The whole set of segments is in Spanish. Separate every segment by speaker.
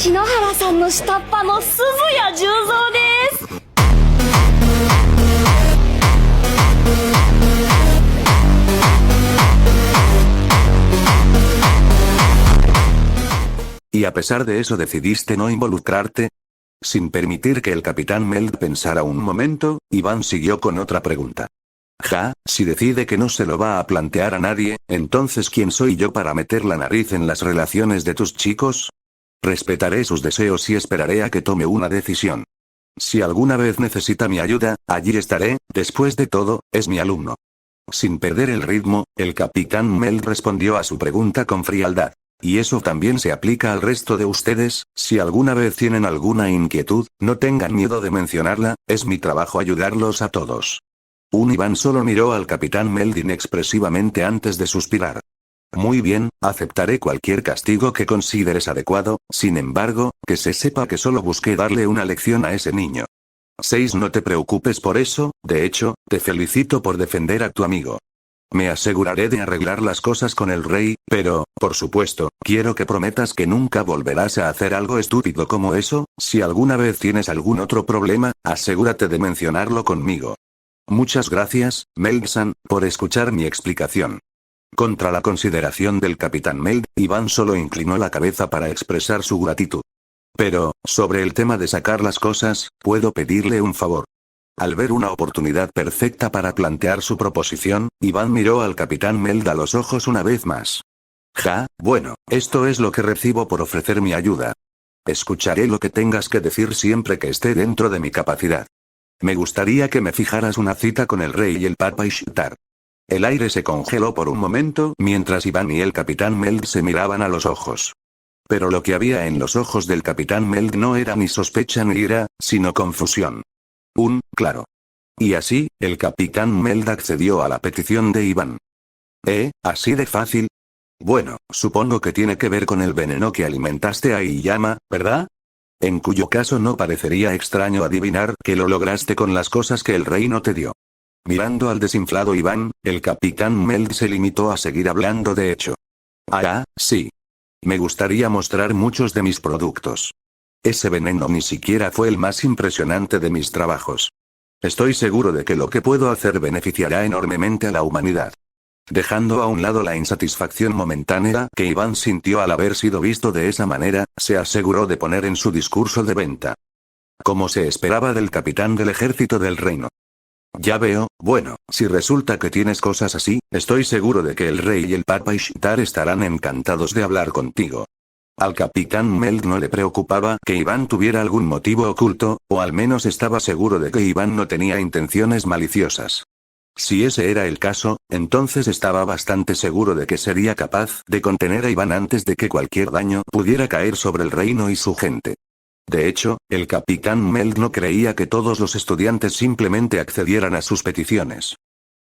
Speaker 1: 篠原さんの下っ端の鈴谷十三です。
Speaker 2: ¿Y a pesar de eso decidiste no involucrarte? Sin permitir que el capitán Meld pensara un momento, Iván siguió con otra pregunta. Si decide que no se lo va a plantear a nadie, entonces ¿quién soy yo para meter la nariz en las relaciones de tus chicos? Respetaré sus deseos y esperaré a que tome una decisión. Si alguna vez necesita mi ayuda, allí estaré, después de todo, es mi alumno. Sin perder el ritmo, el capitán Meld respondió a su pregunta con frialdad. Y eso también se aplica al resto de ustedes, si alguna vez tienen alguna inquietud, no tengan miedo de mencionarla, es mi trabajo ayudarlos a todos. Iván solo miró al capitán Meld inexpresivamente antes de suspirar. Muy bien, aceptaré cualquier castigo que consideres adecuado, sin embargo, que se sepa que solo busqué darle una lección a ese niño. 6. No te preocupes por eso, de hecho, te felicito por defender a tu amigo. Me aseguraré de arreglar las cosas con el rey, pero, por supuesto, quiero que prometas que nunca volverás a hacer algo estúpido como eso. Si alguna vez tienes algún otro problema, asegúrate de mencionarlo conmigo. Muchas gracias, Meld-san, por escuchar mi explicación. Contra la consideración del capitán Meld, Iván solo inclinó la cabeza para expresar su gratitud. Pero, sobre el tema de sacar las cosas, puedo pedirle un favor. Al ver una oportunidad perfecta para plantear su proposición, Iván miró al capitán Meld a los ojos una vez más. Bueno, esto es lo que recibo por ofrecer mi ayuda. Escucharé lo que tengas que decir siempre que esté dentro de mi capacidad. Me gustaría que me fijaras una cita con el rey y el papa Ishtar. El aire se congeló por un momento mientras Iván y el capitán Meld se miraban a los ojos. Pero lo que había en los ojos del capitán Meld no era ni sospecha ni ira, sino confusión. Claro. Y así, el capitán Meld accedió a la petición de Iván. ¿Así de fácil? Bueno, supongo que tiene que ver con el veneno que alimentaste a Aoyama, ¿verdad? En cuyo caso no parecería extraño adivinar que lo lograste con las cosas que el rey no te dio. Mirando al desinflado Iván, el capitán Meld se limitó a seguir hablando de hecho. Sí. Me gustaría mostrar muchos de mis productos. Ese veneno ni siquiera fue el más impresionante de mis trabajos. Estoy seguro de que lo que puedo hacer beneficiará enormemente a la humanidad. Dejando a un lado la insatisfacción momentánea que Iván sintió al haber sido visto de esa manera, se aseguró de poner en su discurso de venta. Como se esperaba del capitán del ejército del reino. Ya veo, bueno, si resulta que tienes cosas así, estoy seguro de que el rey y el papa Ishtar estarán encantados de hablar contigo. Al capitán Meld no le preocupaba que Iván tuviera algún motivo oculto, o al menos estaba seguro de que Iván no tenía intenciones maliciosas. Si ese era el caso, entonces estaba bastante seguro de que sería capaz de contener a Iván antes de que cualquier daño pudiera caer sobre el reino y su gente. De hecho, el capitán Meld no creía que todos los estudiantes simplemente accedieran a sus peticiones.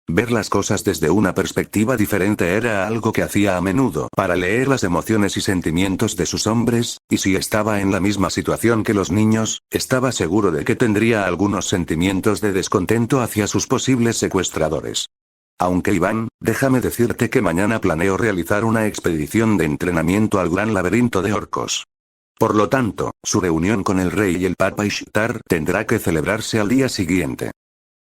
Speaker 2: Ver las cosas desde una perspectiva diferente era algo que hacía a menudo para leer las emociones y sentimientos de sus hombres, y si estaba en la misma situación que los niños, estaba seguro de que tendría algunos sentimientos de descontento hacia sus posibles secuestradores. Aunque Iván, déjame decirte que mañana planeo realizar una expedición de entrenamiento al gran laberinto de orcos. Por lo tanto, su reunión con el rey y el papa Ishtar tendrá que celebrarse al día siguiente.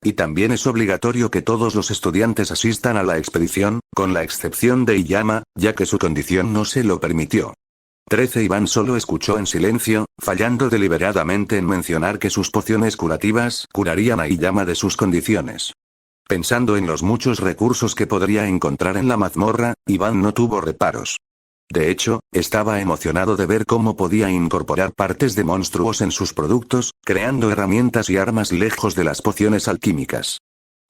Speaker 2: Y también es obligatorio que todos los estudiantes asistan a la expedición, con la excepción de Aoyama, ya que su condición no se lo permitió. 13. Iván solo escuchó en silencio, fallando deliberadamente en mencionar que sus pociones curativas curarían a Aoyama de sus condiciones. Pensando en los muchos recursos que podría encontrar en la mazmorra, Iván no tuvo reparos. De hecho, estaba emocionado de ver cómo podía incorporar partes de monstruos en sus productos, creando herramientas y armas lejos de las pociones alquímicas.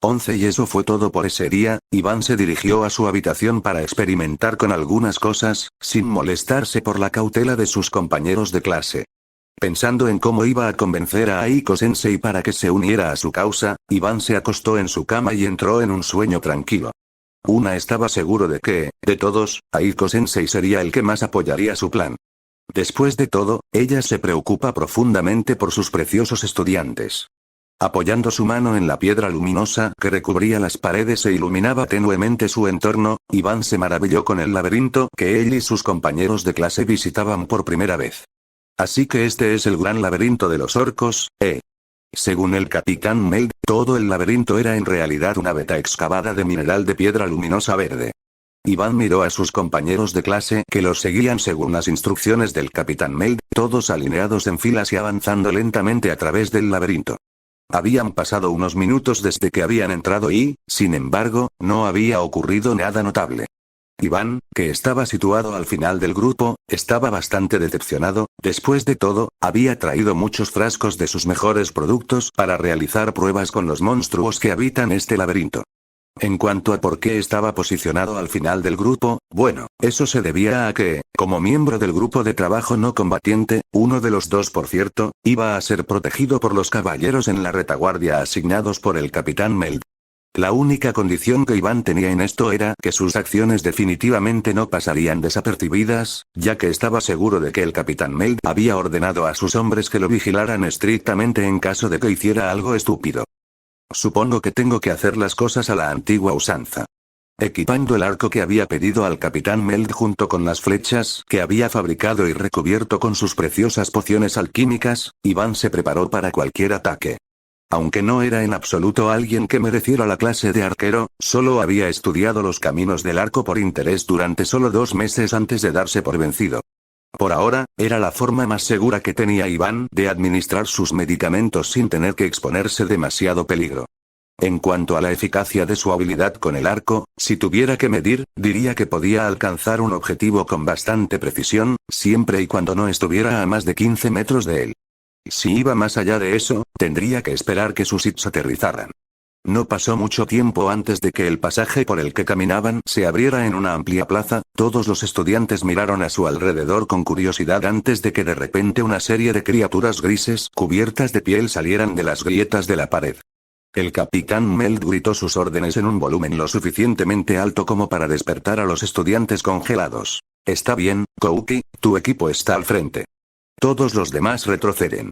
Speaker 2: 11. Y eso fue todo por ese día. Iván se dirigió a su habitación para experimentar con algunas cosas, sin molestarse por la cautela de sus compañeros de clase. Pensando en cómo iba a convencer a Aiko-sensei para que se uniera a su causa, Iván se acostó en su cama y entró en un sueño tranquilo. Estaba seguro de que, de todos, Aiko-sensei sería el que más apoyaría su plan. Después de todo, ella se preocupa profundamente por sus preciosos estudiantes. Apoyando su mano en la piedra luminosa que recubría las paredes e iluminaba tenuemente su entorno, Iván se maravilló con el laberinto que él y sus compañeros de clase visitaban por primera vez. Así que este es el gran laberinto de los orcos, ¿eh? Según el capitán Meld, todo el laberinto era en realidad una veta excavada de mineral de piedra luminosa verde. Iván miró a sus compañeros de clase que los seguían según las instrucciones del capitán Meld, todos alineados en filas y avanzando lentamente a través del laberinto. Habían pasado unos minutos desde que habían entrado y, sin embargo, no había ocurrido nada notable. Iván, que estaba situado al final del grupo, estaba bastante decepcionado. Después de todo, había traído muchos frascos de sus mejores productos para realizar pruebas con los monstruos que habitan este laberinto. En cuanto a por qué estaba posicionado al final del grupo, bueno, eso se debía a que, como miembro del grupo de trabajo no combatiente, uno de los dos por cierto, iba a ser protegido por los caballeros en la retaguardia asignados por el capitán Meld. La única condición que Iván tenía en esto era que sus acciones definitivamente no pasarían desapercibidas, ya que estaba seguro de que el capitán Meld había ordenado a sus hombres que lo vigilaran estrictamente en caso de que hiciera algo estúpido. Supongo que tengo que hacer las cosas a la antigua usanza. Equipando el arco que había pedido al capitán Meld junto con las flechas que había fabricado y recubierto con sus preciosas pociones alquímicas, Iván se preparó para cualquier ataque. Aunque no era en absoluto alguien que mereciera la clase de arquero, solo había estudiado los caminos del arco por interés durante solo 2 meses antes de darse por vencido. Por ahora, era la forma más segura que tenía Iván de administrar sus medicamentos sin tener que exponerse demasiado peligro. En cuanto a la eficacia de su habilidad con el arco, si tuviera que medir, diría que podía alcanzar un objetivo con bastante precisión, siempre y cuando no estuviera a más de 15 metros de él. Si iba más allá de eso, tendría que esperar que sus hits aterrizaran. No pasó mucho tiempo antes de que el pasaje por el que caminaban se abriera en una amplia plaza. Todos los estudiantes miraron a su alrededor con curiosidad antes de que de repente una serie de criaturas grises cubiertas de piel salieran de las grietas de la pared. El capitán Meld gritó sus órdenes en un volumen lo suficientemente alto como para despertar a los estudiantes congelados. Está bien, Kouki, tu equipo está al frente. Todos los demás retroceden.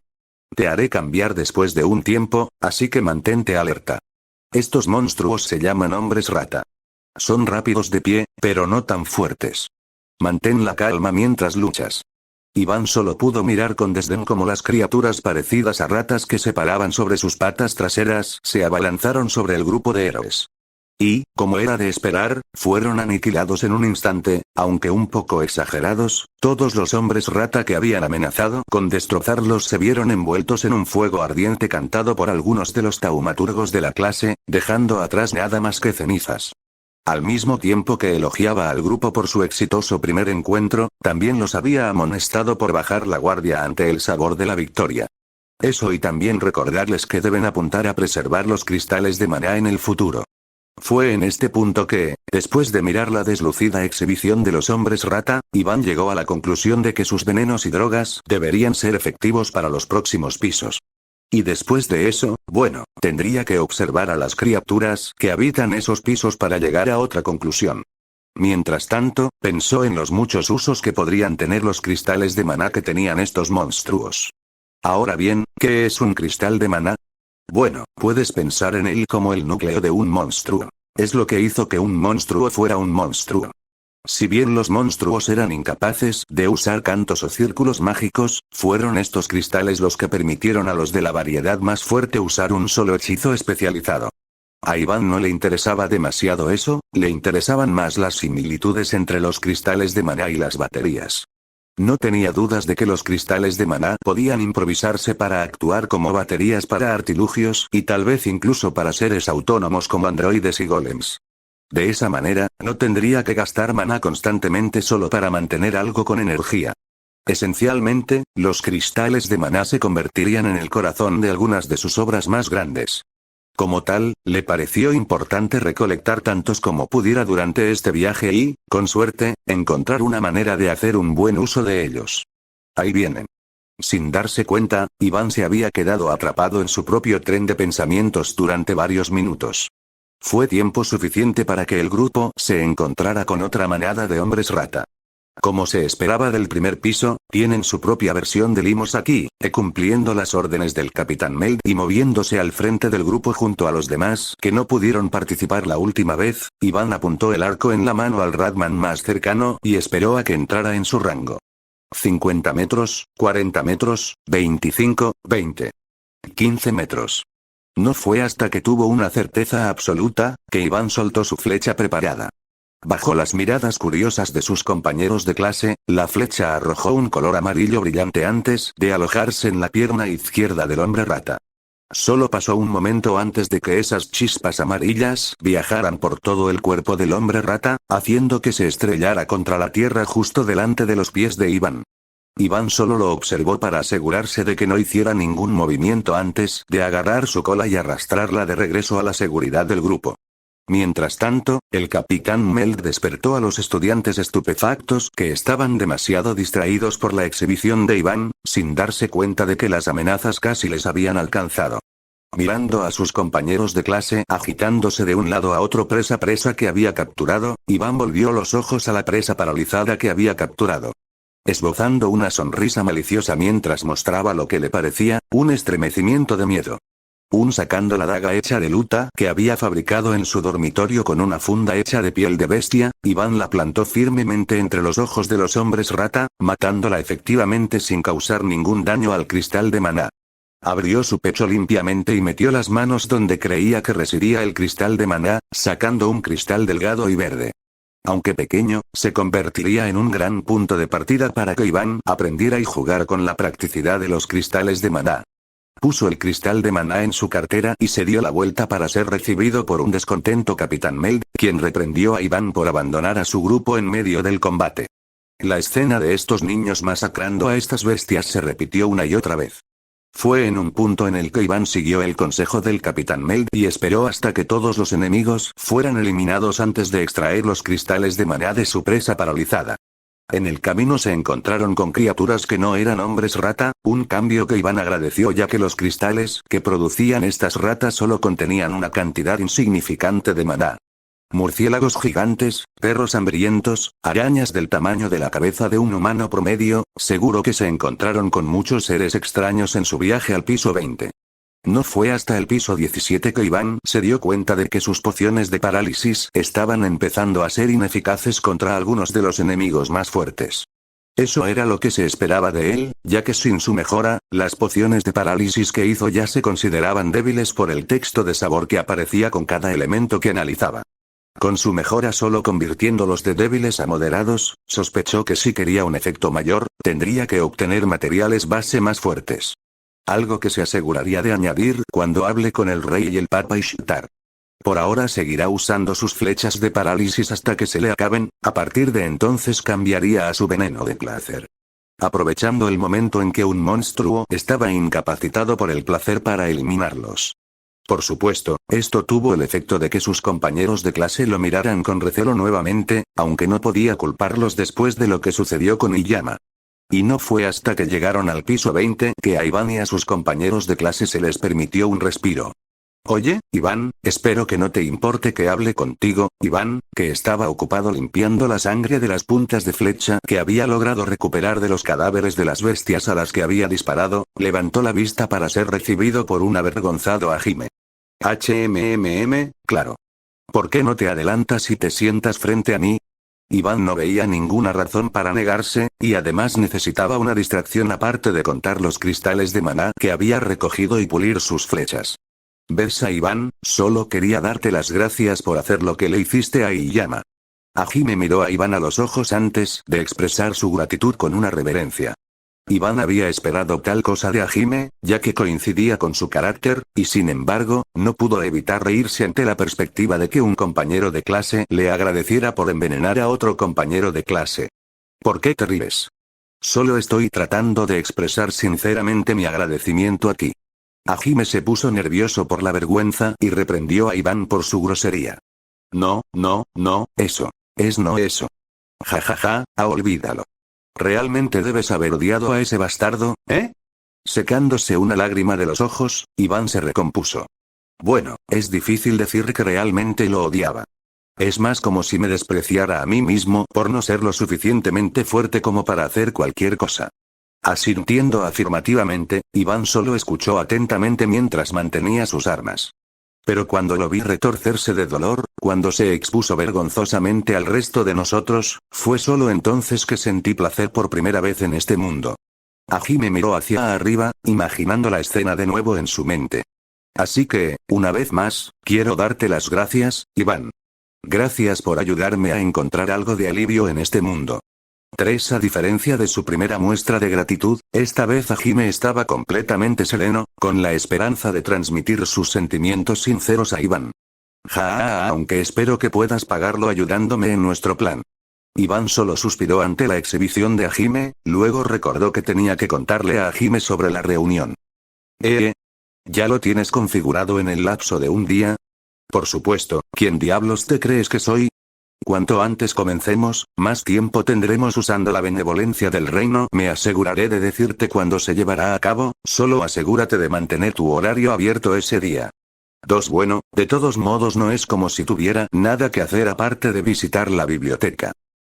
Speaker 2: Te haré cambiar después de un tiempo, así que mantente alerta. Estos monstruos se llaman hombres rata. Son rápidos de pie, pero no tan fuertes. Mantén la calma mientras luchas. Iván solo pudo mirar con desdén como las criaturas parecidas a ratas que se paraban sobre sus patas traseras se abalanzaron sobre el grupo de héroes. Y, como era de esperar, fueron aniquilados en un instante, aunque un poco exagerados. Todos los hombres rata que habían amenazado con destrozarlos se vieron envueltos en un fuego ardiente cantado por algunos de los taumaturgos de la clase, dejando atrás nada más que cenizas. Al mismo tiempo que elogiaba al grupo por su exitoso primer encuentro, también los había amonestado por bajar la guardia ante el sabor de la victoria. Eso y también recordarles que deben apuntar a preservar los cristales de maná en el futuro. Fue en este punto que, después de mirar la deslucida exhibición de los hombres rata, Iván llegó a la conclusión de que sus venenos y drogas deberían ser efectivos para los próximos pisos. Y después de eso, bueno, tendría que observar a las criaturas que habitan esos pisos para llegar a otra conclusión. Mientras tanto, pensó en los muchos usos que podrían tener los cristales de maná que tenían estos monstruos. Ahora bien, ¿qué es un cristal de maná? Bueno, puedes pensar en él como el núcleo de un monstruo. Es lo que hizo que un monstruo fuera un monstruo. Si bien los monstruos eran incapaces de usar cantos o círculos mágicos, fueron estos cristales los que permitieron a los de la variedad más fuerte usar un solo hechizo especializado. A Iván no le interesaba demasiado eso, le interesaban más las similitudes entre los cristales de maná y las baterías. No tenía dudas de que los cristales de maná podían improvisarse para actuar como baterías para artilugios y tal vez incluso para seres autónomos como androides y golems. De esa manera, no tendría que gastar maná constantemente solo para mantener algo con energía. Esencialmente, los cristales de maná se convertirían en el corazón de algunas de sus obras más grandes. Como tal, le pareció importante recolectar tantos como pudiera durante este viaje y, con suerte, encontrar una manera de hacer un buen uso de ellos. Ahí vienen. Sin darse cuenta, Iván se había quedado atrapado en su propio tren de pensamientos durante varios minutos. Fue tiempo suficiente para que el grupo se encontrara con otra manada de hombres rata. Como se esperaba del primer piso, tienen su propia versión de limos aquí, cumpliendo las órdenes del capitán Meld y moviéndose al frente del grupo junto a los demás que no pudieron participar la última vez. Iván apuntó el arco en la mano al Ratman más cercano y esperó a que entrara en su rango. 50 metros, 40 metros, 25, 20. 15 metros. No fue hasta que tuvo una certeza absoluta, que Iván soltó su flecha preparada. Bajo las miradas curiosas de sus compañeros de clase, la flecha arrojó un color amarillo brillante antes de alojarse en la pierna izquierda del hombre rata. Solo pasó un momento antes de que esas chispas amarillas viajaran por todo el cuerpo del hombre rata, haciendo que se estrellara contra la tierra justo delante de los pies de Iván. Iván solo lo observó para asegurarse de que no hiciera ningún movimiento antes de agarrar su cola y arrastrarla de regreso a la seguridad del grupo. Mientras tanto, el capitán Meld despertó a los estudiantes estupefactos que estaban demasiado distraídos por la exhibición de Iván, sin darse cuenta de que las amenazas casi les habían alcanzado. Mirando a sus compañeros de clase agitándose de un lado a otro presa que había capturado, Iván volvió los ojos a la presa paralizada que había capturado. Esbozando una sonrisa maliciosa mientras mostraba lo que le parecía un estremecimiento de miedo. Sacando la daga hecha de luta que había fabricado en su dormitorio con una funda hecha de piel de bestia, Iván la plantó firmemente entre los ojos de los hombres rata, matándola efectivamente sin causar ningún daño al cristal de maná. Abrió su pecho limpiamente y metió las manos donde creía que residía el cristal de maná, sacando un cristal delgado y verde. Aunque pequeño, se convertiría en un gran punto de partida para que Iván aprendiera y jugar con la practicidad de los cristales de maná. Puso el cristal de maná en su cartera y se dio la vuelta para ser recibido por un descontento capitán Meld, quien reprendió a Iván por abandonar a su grupo en medio del combate. La escena de estos niños masacrando a estas bestias se repitió una y otra vez. Fue en un punto en el que Iván siguió el consejo del capitán Meld y esperó hasta que todos los enemigos fueran eliminados antes de extraer los cristales de maná de su presa paralizada. En el camino se encontraron con criaturas que no eran hombres rata, un cambio que Iván agradeció ya que los cristales que producían estas ratas solo contenían una cantidad insignificante de maná. Murciélagos gigantes, perros hambrientos, arañas del tamaño de la cabeza de un humano promedio, seguro que se encontraron con muchos seres extraños en su viaje al piso 20. No fue hasta el piso 17 que Iván se dio cuenta de que sus pociones de parálisis estaban empezando a ser ineficaces contra algunos de los enemigos más fuertes. Eso era lo que se esperaba de él, ya que sin su mejora, las pociones de parálisis que hizo ya se consideraban débiles por el texto de sabor que aparecía con cada elemento que analizaba. Con su mejora solo convirtiéndolos de débiles a moderados, sospechó que si quería un efecto mayor, tendría que obtener materiales base más fuertes. Algo que se aseguraría de añadir cuando hable con el rey y el papa Ishtar. Por ahora seguirá usando sus flechas de parálisis hasta que se le acaben, a partir de entonces cambiaría a su veneno de placer. Aprovechando el momento en que un monstruo estaba incapacitado por el placer para eliminarlos. Por supuesto, esto tuvo el efecto de que sus compañeros de clase lo miraran con recelo nuevamente, aunque no podía culparlos después de lo que sucedió con Iyama. Y no fue hasta que llegaron al piso 20 que a Iván y a sus compañeros de clase se les permitió un respiro. Oye, Iván, espero que no te importe que hable contigo. Iván, que estaba ocupado limpiando la sangre de las puntas de flecha que había logrado recuperar de los cadáveres de las bestias a las que había disparado, levantó la vista para ser recibido por un avergonzado Hajime. Claro. ¿Por qué no te adelantas y te sientas frente a mí? Iván no veía ninguna razón para negarse, y además necesitaba una distracción aparte de contar los cristales de maná que había recogido y pulir sus flechas. ¿Ves a Iván? Solo quería darte las gracias por hacer lo que le hiciste a Iyama. Hajime miró a Iván a los ojos antes de expresar su gratitud con una reverencia. Iván había esperado tal cosa de Hajime, ya que coincidía con su carácter, y sin embargo, no pudo evitar reírse ante la perspectiva de que un compañero de clase le agradeciera por envenenar a otro compañero de clase. ¿Por qué te ríes? Solo estoy tratando de expresar sinceramente mi agradecimiento a ti. Hajime se puso nervioso por la vergüenza y reprendió a Iván por su grosería. No, eso. Eso. Jajaja, olvídalo. ¿Realmente debes haber odiado a ese bastardo, eh? Secándose una lágrima de los ojos, Iván se recompuso. Bueno, es difícil decir que realmente lo odiaba. Es más como si me despreciara a mí mismo por no ser lo suficientemente fuerte como para hacer cualquier cosa. Asintiendo afirmativamente, Iván solo escuchó atentamente mientras mantenía sus armas. Pero cuando lo vi retorcerse de dolor, cuando se expuso vergonzosamente al resto de nosotros, fue solo entonces que sentí placer por primera vez en este mundo. Hajime miró hacia arriba, imaginando la escena de nuevo en su mente. Así que, una vez más, quiero darte las gracias, Iván. Gracias por ayudarme a encontrar algo de alivio en este mundo. 3. A diferencia de su primera muestra de gratitud, esta vez Hajime estaba completamente sereno, con la esperanza de transmitir sus sentimientos sinceros a Iván. Aunque espero que puedas pagarlo ayudándome en nuestro plan. Iván solo suspiró ante la exhibición de Hajime, luego recordó que tenía que contarle a Hajime sobre la reunión. ¿Ya lo tienes configurado en el lapso de un día? Por supuesto, ¿quién diablos te crees que soy? Cuanto antes comencemos, más tiempo tendremos usando la benevolencia del reino. Me aseguraré de decirte cuándo se llevará a cabo, solo asegúrate de mantener tu horario abierto ese día. 2. Bueno, de todos modos no es como si tuviera nada que hacer aparte de visitar la biblioteca.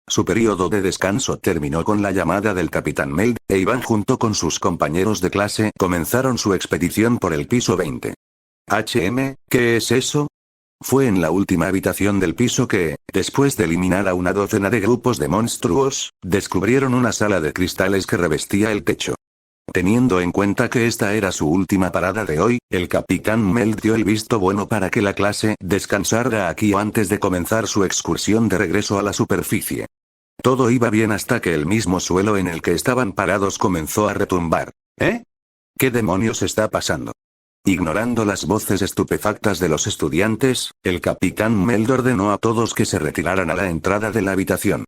Speaker 2: Su periodo de descanso terminó con la llamada del capitán Meld, e Iván junto con sus compañeros de clase comenzaron su expedición por el piso 20. ¿Qué es eso? Fue en la última habitación del piso que, después de eliminar a una docena de grupos de monstruos, descubrieron una sala de cristales que revestía el techo. Teniendo en cuenta que esta era su última parada de hoy, el capitán Meld dio el visto bueno para que la clase descansara aquí antes de comenzar su excursión de regreso a la superficie. Todo iba bien hasta que el mismo suelo en el que estaban parados comenzó a retumbar. ¿Qué demonios está pasando? Ignorando las voces estupefactas de los estudiantes, el capitán Meld ordenó a todos que se retiraran a la entrada de la habitación.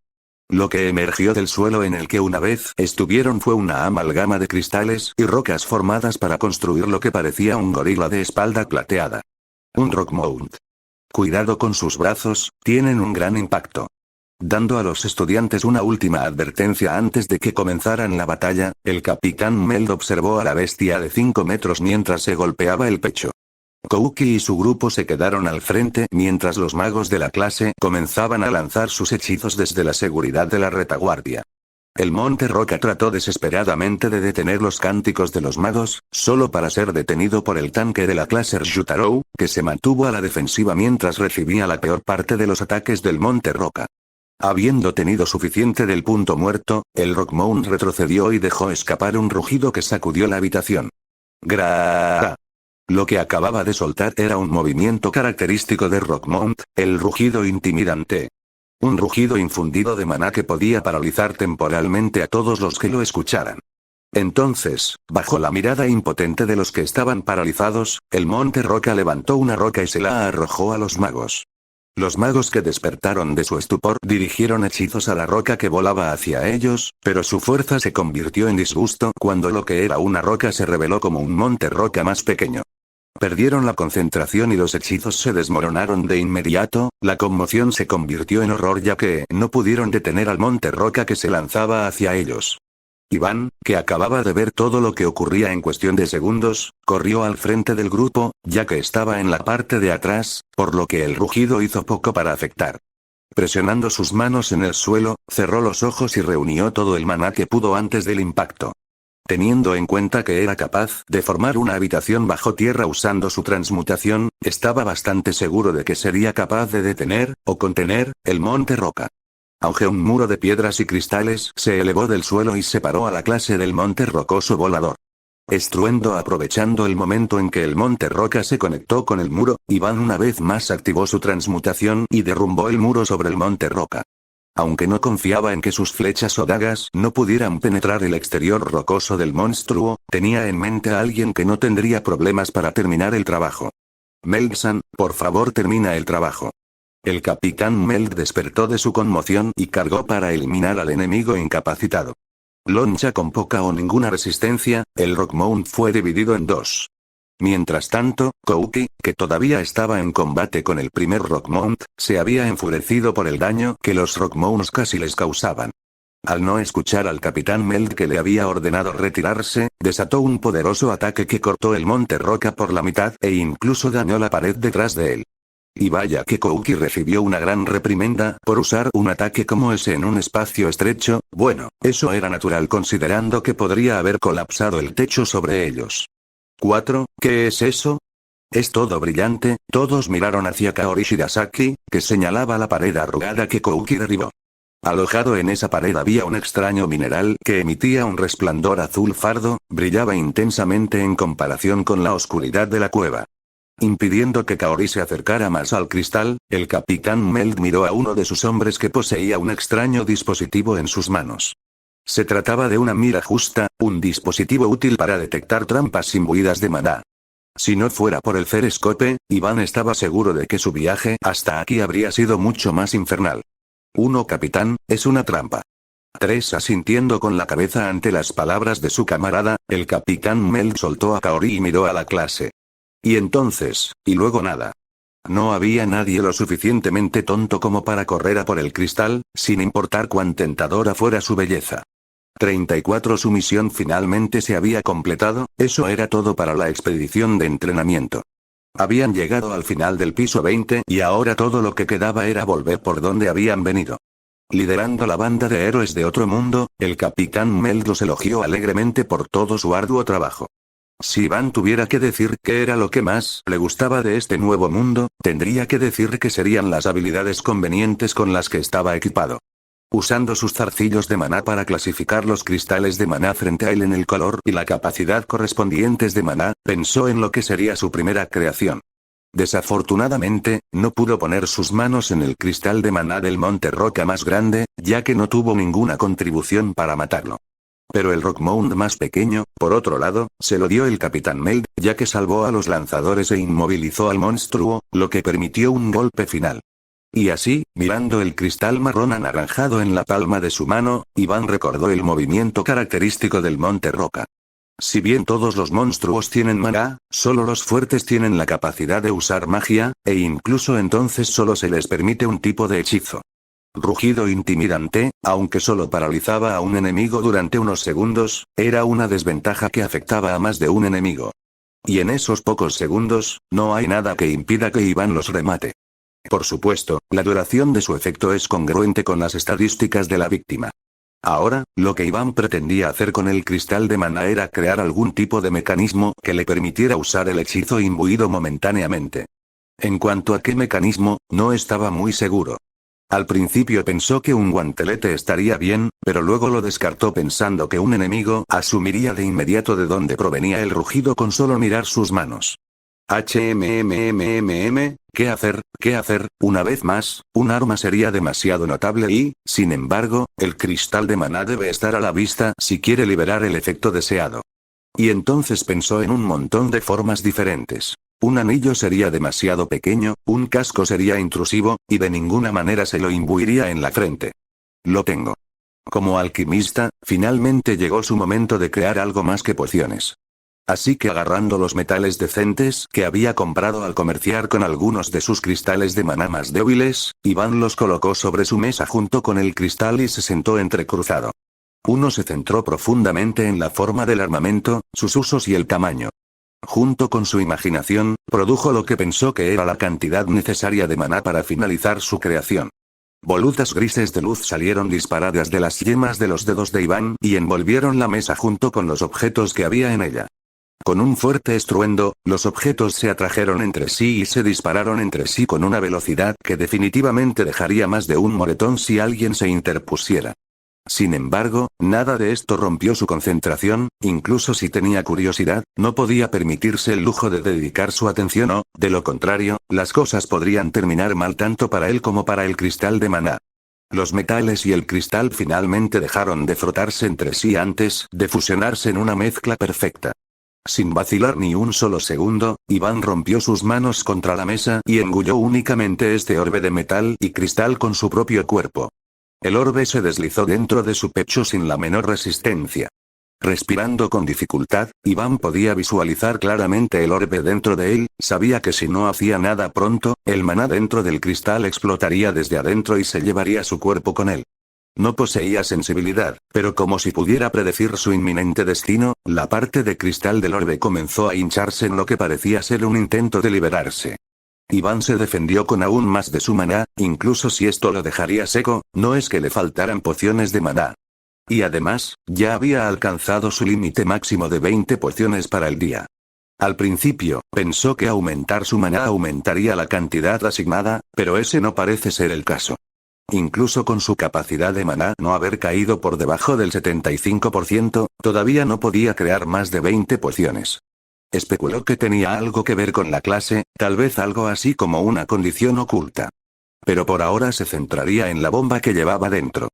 Speaker 2: Lo que emergió del suelo en el que una vez estuvieron fue una amalgama de cristales y rocas formadas para construir lo que parecía un gorila de espalda plateada. Un Rockmount. Cuidado con sus brazos, tienen un gran impacto. Dando a los estudiantes una última advertencia antes de que comenzaran la batalla, el capitán Meld observó a la bestia de 5 metros mientras se golpeaba el pecho. Kouki y su grupo se quedaron al frente mientras los magos de la clase comenzaban a lanzar sus hechizos desde la seguridad de la retaguardia. El Monte Roca trató desesperadamente de detener los cánticos de los magos, solo para ser detenido por el tanque de la clase Ryutarou, que se mantuvo a la defensiva mientras recibía la peor parte de los ataques del Monte Roca. Habiendo tenido suficiente del punto muerto, el Rockmount retrocedió y dejó escapar un rugido que sacudió la habitación. ¡Gra! Lo que acababa de soltar era un movimiento característico de Rockmount, el rugido intimidante. Un rugido infundido de maná que podía paralizar temporalmente a todos los que lo escucharan. Entonces, bajo la mirada impotente de los que estaban paralizados, el Monte Roca levantó una roca y se la arrojó a los magos. Los magos que despertaron de su estupor dirigieron hechizos a la roca que volaba hacia ellos, pero su fuerza se convirtió en disgusto cuando lo que era una roca se reveló como un monte roca más pequeño. Perdieron la concentración y los hechizos se desmoronaron de inmediato, la conmoción se convirtió en horror ya que no pudieron detener al monte roca que se lanzaba hacia ellos. Iván, que acababa de ver todo lo que ocurría en cuestión de segundos, corrió al frente del grupo, ya que estaba en la parte de atrás, por lo que el rugido hizo poco para afectar. Presionando sus manos en el suelo, cerró los ojos y reunió todo el maná que pudo antes del impacto. Teniendo en cuenta que era capaz de formar una habitación bajo tierra usando su transmutación, estaba bastante seguro de que sería capaz de detener, o contener, el monte roca. Aunque un muro de piedras y cristales se elevó del suelo y separó a la clase del monte rocoso volador. Estruendo aprovechando el momento en que el monte roca se conectó con el muro, Iván una vez más activó su transmutación y derrumbó el muro sobre el monte roca. Aunque no confiaba en que sus flechas o dagas no pudieran penetrar el exterior rocoso del monstruo, tenía en mente a alguien que no tendría problemas para terminar el trabajo. Meld-san, por favor termina el trabajo. El capitán Meld despertó de su conmoción y cargó para eliminar al enemigo incapacitado. Loncha con poca o ninguna resistencia, el Rockmount fue dividido en dos. Mientras tanto, Kouki, que todavía estaba en combate con el primer Rockmount, se había enfurecido por el daño que los Rockmounts casi les causaban. Al no escuchar al capitán Meld que le había ordenado retirarse, desató un poderoso ataque que cortó el monte roca por la mitad e incluso dañó la pared detrás de él. Y vaya que Kouki recibió una gran reprimenda por usar un ataque como ese en un espacio estrecho. Bueno, eso era natural considerando que podría haber colapsado el techo sobre ellos. 4. ¿Qué es eso? Es todo brillante. Todos miraron hacia Kaori Shirasaki, que señalaba la pared arrugada que Kouki derribó. Alojado en esa pared había un extraño mineral que emitía un resplandor azul fardo, brillaba intensamente en comparación con la oscuridad de la cueva. Impidiendo que Kaori se acercara más al cristal, el capitán Meld miró a uno de sus hombres que poseía un extraño dispositivo en sus manos. Se trataba de una mira justa, un dispositivo útil para detectar trampas imbuidas de maná. Si no fuera por el Cerescope, Iván estaba seguro de que su viaje hasta aquí habría sido mucho más infernal. 1 Capitán, es una trampa. 3 Asintiendo con la cabeza ante las palabras de su camarada, el capitán Meld soltó a Kaori y miró a la clase. Y entonces, y luego nada. No había nadie lo suficientemente tonto como para correr a por el cristal, sin importar cuán tentadora fuera su belleza. 34 Su misión finalmente se había completado, eso era todo para la expedición de entrenamiento. Habían llegado al final del piso 20 y ahora todo lo que quedaba era volver por donde habían venido. Liderando la banda de héroes de otro mundo, el capitán Meld los elogió alegremente por todo su arduo trabajo. Si Iván tuviera que decir qué era lo que más le gustaba de este nuevo mundo, tendría que decir que serían las habilidades convenientes con las que estaba equipado. Usando sus zarcillos de maná para clasificar los cristales de maná frente a él en el color y la capacidad correspondientes de maná, pensó en lo que sería su primera creación. Desafortunadamente, no pudo poner sus manos en el cristal de maná del monte roca más grande, ya que no tuvo ninguna contribución para matarlo. Pero el Rockmount más pequeño, por otro lado, se lo dio el capitán Meld, ya que salvó a los lanzadores e inmovilizó al monstruo, lo que permitió un golpe final. Y así, mirando el cristal marrón anaranjado en la palma de su mano, Iván recordó el movimiento característico del monte roca. Si bien todos los monstruos tienen maná, solo los fuertes tienen la capacidad de usar magia, e incluso entonces solo se les permite un tipo de hechizo. Rugido intimidante, aunque solo paralizaba a un enemigo durante unos segundos, era una desventaja que afectaba a más de un enemigo. Y en esos pocos segundos, no hay nada que impida que Iván los remate. Por supuesto, la duración de su efecto es congruente con las estadísticas de la víctima. Ahora, lo que Iván pretendía hacer con el cristal de maná era crear algún tipo de mecanismo que le permitiera usar el hechizo imbuido momentáneamente. En cuanto a qué mecanismo, no estaba muy seguro. Al principio pensó que un guantelete estaría bien, pero luego lo descartó pensando que un enemigo asumiría de inmediato de dónde provenía el rugido con solo mirar sus manos. ¿Qué hacer? Una vez más, un arma sería demasiado notable y, sin embargo, el cristal de maná debe estar a la vista si quiere liberar el efecto deseado. Y entonces pensó en un montón de formas diferentes. Un anillo sería demasiado pequeño, un casco sería intrusivo, y de ninguna manera se lo imbuiría en la frente. Lo tengo. Como alquimista, finalmente llegó su momento de crear algo más que pociones. Así que agarrando los metales decentes que había comprado al comerciar con algunos de sus cristales de maná más débiles, Iván los colocó sobre su mesa junto con el cristal y se sentó entrecruzado. Uno se centró profundamente en la forma del armamento, sus usos y el tamaño. Junto con su imaginación, produjo lo que pensó que era la cantidad necesaria de maná para finalizar su creación. Volutas grises de luz salieron disparadas de las yemas de los dedos de Iván y envolvieron la mesa junto con los objetos que había en ella. Con un fuerte estruendo, los objetos se atrajeron entre sí y se dispararon entre sí con una velocidad que definitivamente dejaría más de un moretón si alguien se interpusiera. Sin embargo, nada de esto rompió su concentración, incluso si tenía curiosidad, no podía permitirse el lujo de dedicar su atención o, de lo contrario, las cosas podrían terminar mal tanto para él como para el cristal de maná. Los metales y el cristal finalmente dejaron de frotarse entre sí antes de fusionarse en una mezcla perfecta. Sin vacilar ni un solo segundo, Iván rompió sus manos contra la mesa y engulló únicamente este orbe de metal y cristal con su propio cuerpo. El orbe se deslizó dentro de su pecho sin la menor resistencia. Respirando con dificultad, Iván podía visualizar claramente el orbe dentro de él, sabía que si no hacía nada pronto, el maná dentro del cristal explotaría desde adentro y se llevaría su cuerpo con él. No poseía sensibilidad, pero como si pudiera predecir su inminente destino, la parte de cristal del orbe comenzó a hincharse en lo que parecía ser un intento de liberarse. Iván se defendió con aún más de su maná, incluso si esto lo dejaría seco, no es que le faltaran pociones de maná. Y además, ya había alcanzado su límite máximo de 20 pociones para el día. Al principio, pensó que aumentar su maná aumentaría la cantidad asignada, pero ese no parece ser el caso. Incluso con su capacidad de maná no haber caído por debajo del 75%, todavía no podía crear más de 20 pociones. Especuló que tenía algo que ver con la clase, tal vez algo así como una condición oculta. Pero por ahora se centraría en la bomba que llevaba dentro.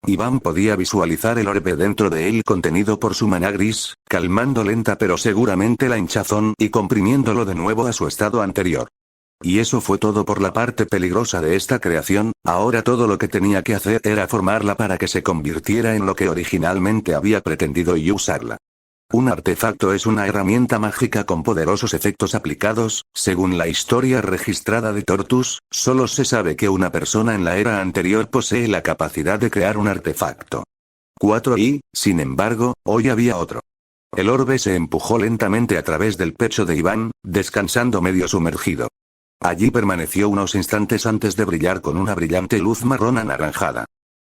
Speaker 2: Iván podía visualizar el orbe dentro de él contenido por su maná gris, calmando lenta pero seguramente la hinchazón y comprimiéndolo de nuevo a su estado anterior. Y eso fue todo por la parte peligrosa de esta creación, ahora todo lo que tenía que hacer era formarla para que se convirtiera en lo que originalmente había pretendido y usarla. Un artefacto es una herramienta mágica con poderosos efectos aplicados, según la historia registrada de Tortus, solo se sabe que una persona en la era anterior posee la capacidad de crear un artefacto. 4 y, sin embargo, hoy había otro. El orbe se empujó lentamente a través del pecho de Iván, descansando medio sumergido. Allí permaneció unos instantes antes de brillar con una brillante luz marrón anaranjada.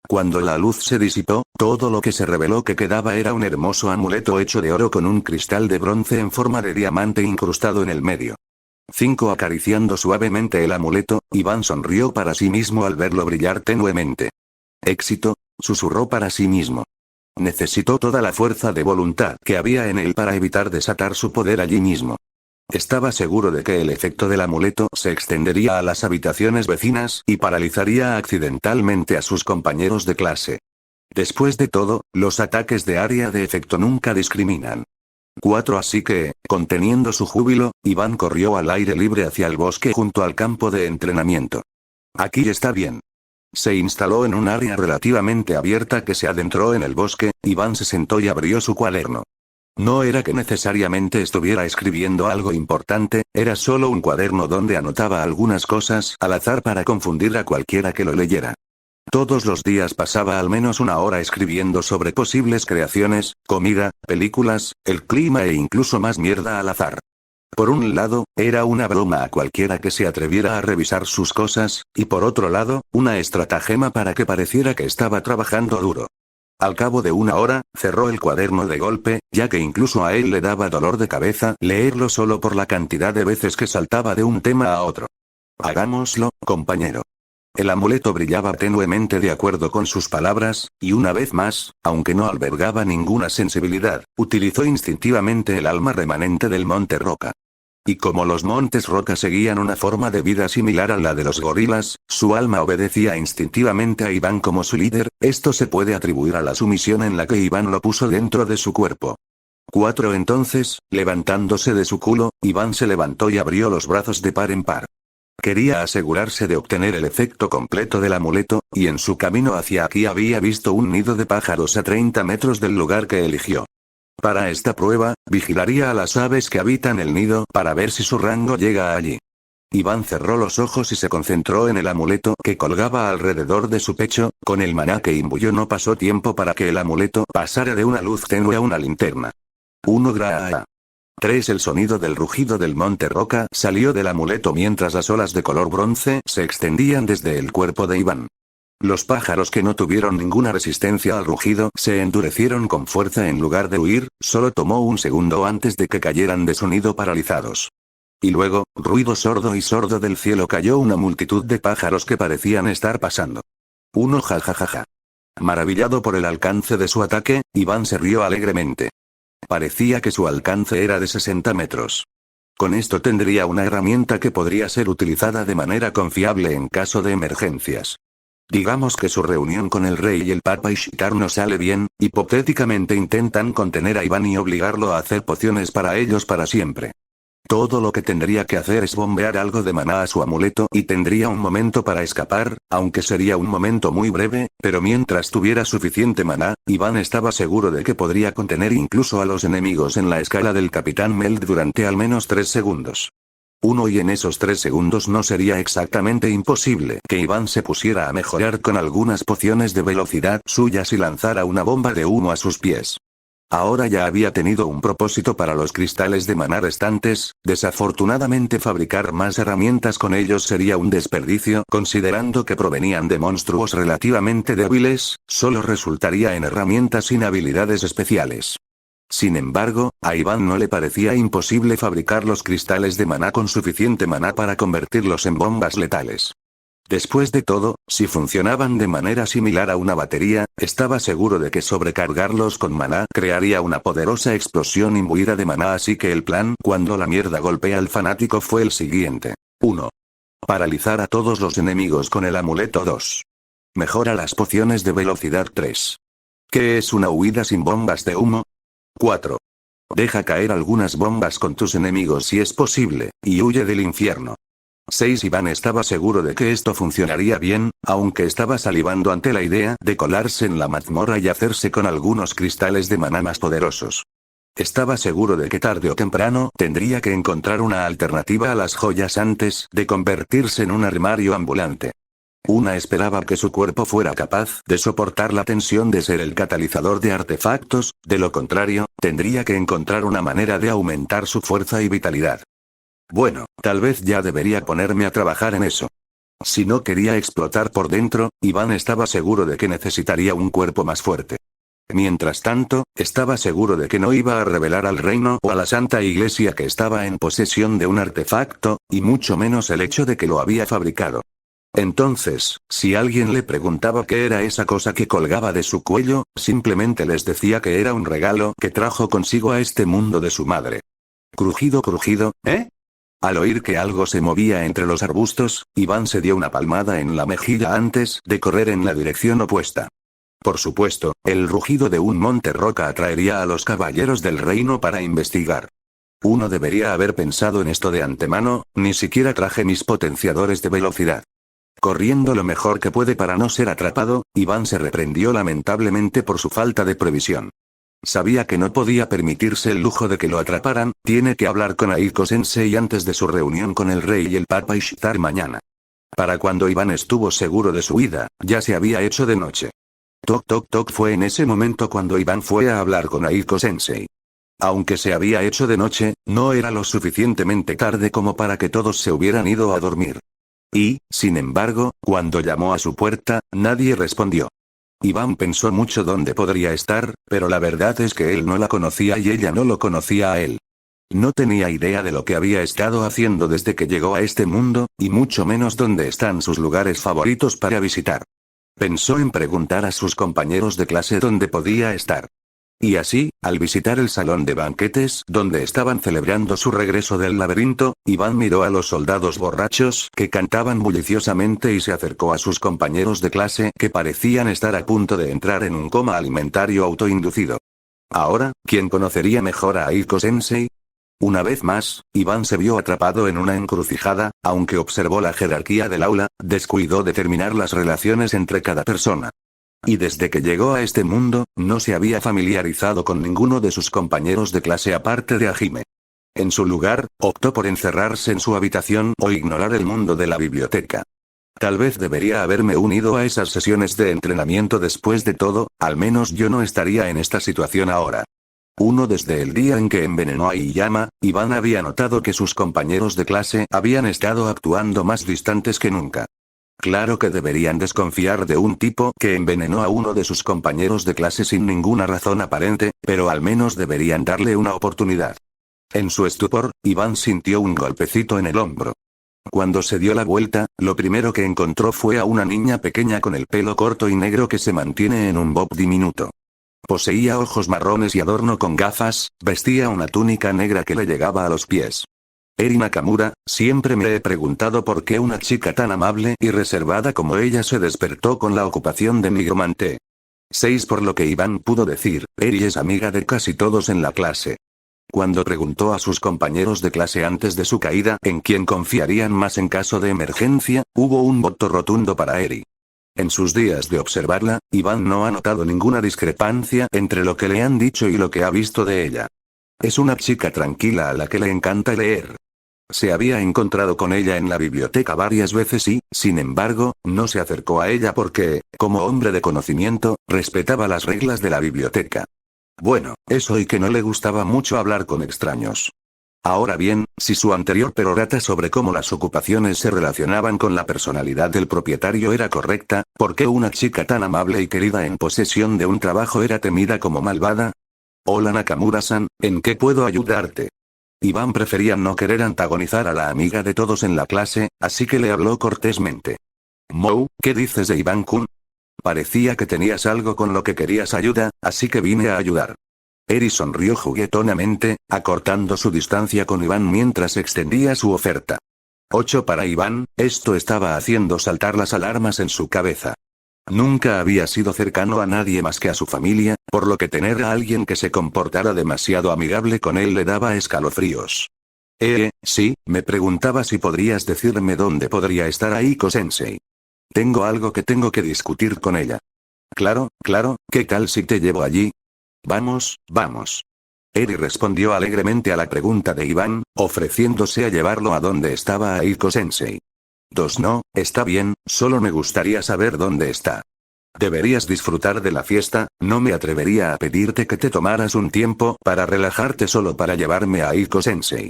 Speaker 2: Cuando la luz se disipó, todo lo que se reveló que quedaba era un hermoso amuleto hecho de oro con un cristal de bronce en forma de diamante incrustado en el medio. 5 Acariciando suavemente el amuleto, Iván sonrió para sí mismo al verlo brillar tenuemente. Éxito, susurró para sí mismo. Necesitó toda la fuerza de voluntad que había en él para evitar desatar su poder allí mismo. Estaba seguro de que el efecto del amuleto se extendería a las habitaciones vecinas y paralizaría accidentalmente a sus compañeros de clase. Después de todo, los ataques de área de efecto nunca discriminan. 4 Así que, conteniendo su júbilo, Iván corrió al aire libre hacia el bosque junto al campo de entrenamiento. Aquí está bien. Se instaló en un área relativamente abierta que se adentró en el bosque, Iván se sentó y abrió su cuaderno. No era que necesariamente estuviera escribiendo algo importante, era solo un cuaderno donde anotaba algunas cosas al azar para confundir a cualquiera que lo leyera. Todos los días pasaba al menos una hora escribiendo sobre posibles creaciones, comida, películas, el clima e incluso más mierda al azar. Por un lado, era una broma a cualquiera que se atreviera a revisar sus cosas, y por otro lado, una estratagema para que pareciera que estaba trabajando duro. Al cabo de una hora, cerró el cuaderno de golpe, ya que incluso a él le daba dolor de cabeza leerlo solo por la cantidad de veces que saltaba de un tema a otro. Hagámoslo, compañero. El amuleto brillaba tenuemente de acuerdo con sus palabras, y una vez más, aunque no albergaba ninguna sensibilidad, utilizó instintivamente el alma remanente del monte Roca. Y como los montes Roca seguían una forma de vida similar a la de los gorilas, su alma obedecía instintivamente a Iván como su líder, esto se puede atribuir a la sumisión en la que Iván lo puso dentro de su cuerpo. 4 Entonces, levantándose de su culo, Iván se levantó y abrió los brazos de par en par. Quería asegurarse de obtener el efecto completo del amuleto, y en su camino hacia aquí había visto un nido de pájaros a 30 metros del lugar que eligió. Para esta prueba, vigilaría a las aves que habitan el nido para ver si su rango llega allí. Iván cerró los ojos y se concentró en el amuleto que colgaba alrededor de su pecho, con el maná que imbuyó no pasó tiempo para que el amuleto pasara de una luz tenue a una linterna. 1 Gra. 3 El sonido del rugido del monte Roca salió del amuleto mientras las olas de color bronce se extendían desde el cuerpo de Iván. Los pájaros que no tuvieron ninguna resistencia al rugido se endurecieron con fuerza en lugar de huir, solo tomó un segundo antes de que cayeran de su nido paralizados. Y luego, ruido sordo y sordo del cielo cayó una multitud de pájaros que parecían estar pasando. 1 Jajajaja. Maravillado por el alcance de su ataque, Iván se rió alegremente. Parecía que su alcance era de 60 metros. Con esto tendría una herramienta que podría ser utilizada de manera confiable en caso de emergencias. Digamos que su reunión con el rey y el papa Ishtar no sale bien, hipotéticamente intentan contener a Iván y obligarlo a hacer pociones para ellos para siempre. Todo lo que tendría que hacer es bombear algo de maná a su amuleto y tendría un momento para escapar, aunque sería un momento muy breve, pero mientras tuviera suficiente maná, Iván estaba seguro de que podría contener incluso a los enemigos en la escala del Capitán Meld durante al menos 3 segundos. Y en esos 3 segundos no sería exactamente imposible que Iván se pusiera a mejorar con algunas pociones de velocidad suyas y lanzara una bomba de humo a sus pies. Ahora ya había tenido un propósito para los cristales de maná restantes, desafortunadamente fabricar más herramientas con ellos sería un desperdicio considerando que provenían de monstruos relativamente débiles, solo resultaría en herramientas sin habilidades especiales. Sin embargo, a Iván no le parecía imposible fabricar los cristales de maná con suficiente maná para convertirlos en bombas letales. Después de todo, si funcionaban de manera similar a una batería, estaba seguro de que sobrecargarlos con maná crearía una poderosa explosión imbuida de maná, así que el plan cuando la mierda golpea al fanático fue el siguiente. 1. Paralizar a todos los enemigos con el amuleto. 2. Mejora las pociones de velocidad. 3. ¿Qué es una huida sin bombas de humo? 4. Deja caer algunas bombas con tus enemigos si es posible, y huye del infierno. 6. Iván estaba seguro de que esto funcionaría bien, aunque estaba salivando ante la idea de colarse en la mazmorra y hacerse con algunos cristales de maná más poderosos. Estaba seguro de que tarde o temprano tendría que encontrar una alternativa a las joyas antes de convertirse en un armario ambulante. Una esperaba que su cuerpo fuera capaz de soportar la tensión de ser el catalizador de artefactos, de lo contrario, tendría que encontrar una manera de aumentar su fuerza y vitalidad. Bueno, tal vez ya debería ponerme a trabajar en eso. Si no quería explotar por dentro, Iván estaba seguro de que necesitaría un cuerpo más fuerte. Mientras tanto, estaba seguro de que no iba a revelar al reino o a la Santa Iglesia que estaba en posesión de un artefacto, y mucho menos el hecho de que lo había fabricado. Entonces, si alguien le preguntaba qué era esa cosa que colgaba de su cuello, simplemente les decía que era un regalo que trajo consigo a este mundo de su madre. Crujido, crujido, ¿eh? Al oír que algo se movía entre los arbustos, Iván se dio una palmada en la mejilla antes de correr en la dirección opuesta. Por supuesto, el rugido de un monte roca atraería a los caballeros del reino para investigar. Uno debería haber pensado en esto de antemano, ni siquiera traje mis potenciadores de velocidad. Corriendo lo mejor que puede para no ser atrapado, Iván se reprendió lamentablemente por su falta de previsión. Sabía que no podía permitirse el lujo de que lo atraparan, tiene que hablar con Aiko-sensei antes de su reunión con el rey y el Papa Ishtar mañana. Para cuando Iván estuvo seguro de su huida, ya se había hecho de noche. Toc toc toc fue en ese momento cuando Iván fue a hablar con Aiko-sensei. Aunque se había hecho de noche, no era lo suficientemente tarde como para que todos se hubieran ido a dormir. Y, sin embargo, cuando llamó a su puerta, nadie respondió. Iván pensó mucho dónde podría estar, pero la verdad es que él no la conocía y ella no lo conocía a él. No tenía idea de lo que había estado haciendo desde que llegó a este mundo, y mucho menos dónde están sus lugares favoritos para visitar. Pensó en preguntar a sus compañeros de clase dónde podía estar. Y así, al visitar el salón de banquetes donde estaban celebrando su regreso del laberinto, Iván miró a los soldados borrachos que cantaban bulliciosamente y se acercó a sus compañeros de clase que parecían estar a punto de entrar en un coma alimentario autoinducido. Ahora, ¿quién conocería mejor a Aiko-sensei? Una vez más, Iván se vio atrapado en una encrucijada, aunque observó la jerarquía del aula, descuidó determinar las relaciones entre cada persona. Y desde que llegó a este mundo, no se había familiarizado con ninguno de sus compañeros de clase aparte de Hajime. En su lugar, optó por encerrarse en su habitación o ignorar el mundo de la biblioteca. Tal vez debería haberme unido a esas sesiones de entrenamiento después de todo, al menos yo no estaría en esta situación ahora. Desde el día en que envenenó a Aiyama, Iván había notado que sus compañeros de clase habían estado actuando más distantes que nunca. Claro que deberían desconfiar de un tipo que envenenó a uno de sus compañeros de clase sin ninguna razón aparente, pero al menos deberían darle una oportunidad. En su estupor, Iván sintió un golpecito en el hombro. Cuando se dio la vuelta, lo primero que encontró fue a una niña pequeña con el pelo corto y negro que se mantiene en un bob diminuto. Poseía ojos marrones y adorno con gafas, vestía una túnica negra que le llegaba a los pies. Eri Nakamura, siempre me he preguntado por qué una chica tan amable y reservada como ella se despertó con la ocupación de nigromante. 6. Por lo que Iván pudo decir, Eri es amiga de casi todos en la clase. Cuando preguntó a sus compañeros de clase antes de su caída en quién confiarían más en caso de emergencia, hubo un voto rotundo para Eri. En sus días de observarla, Iván no ha notado ninguna discrepancia entre lo que le han dicho y lo que ha visto de ella. Es una chica tranquila a la que le encanta leer. Se había encontrado con ella en la biblioteca varias veces y, sin embargo, no se acercó a ella porque, como hombre de conocimiento, respetaba las reglas de la biblioteca. Bueno, eso y que no le gustaba mucho hablar con extraños. Ahora bien, si su anterior perorata sobre cómo las ocupaciones se relacionaban con la personalidad del propietario era correcta, ¿por qué una chica tan amable y querida en posesión de un trabajo era temida como malvada? Hola Nakamura-san, ¿en qué puedo ayudarte? Iván prefería no querer antagonizar a la amiga de todos en la clase, así que le habló cortésmente. Mou, ¿qué dices de Iván-kun? Parecía que tenías algo con lo que querías ayuda, así que vine a ayudar. Eri sonrió juguetonamente, acortando su distancia con Iván mientras extendía su oferta. 8 para Iván, esto estaba haciendo saltar las alarmas en su cabeza. Nunca había sido cercano a nadie más que a su familia, por lo que tener a alguien que se comportara demasiado amigable con él le daba escalofríos. Sí, me preguntaba si podrías decirme dónde podría estar Aiko-sensei. Tengo algo que tengo que discutir con ella. Claro, ¿qué tal si te llevo allí? Vamos. Eri respondió alegremente a la pregunta de Iván, ofreciéndose a llevarlo a donde estaba Aiko-sensei. No, está bien, solo me gustaría saber dónde está. Deberías disfrutar de la fiesta, no me atrevería a pedirte que te tomaras un tiempo para relajarte solo para llevarme a Aiko-sensei.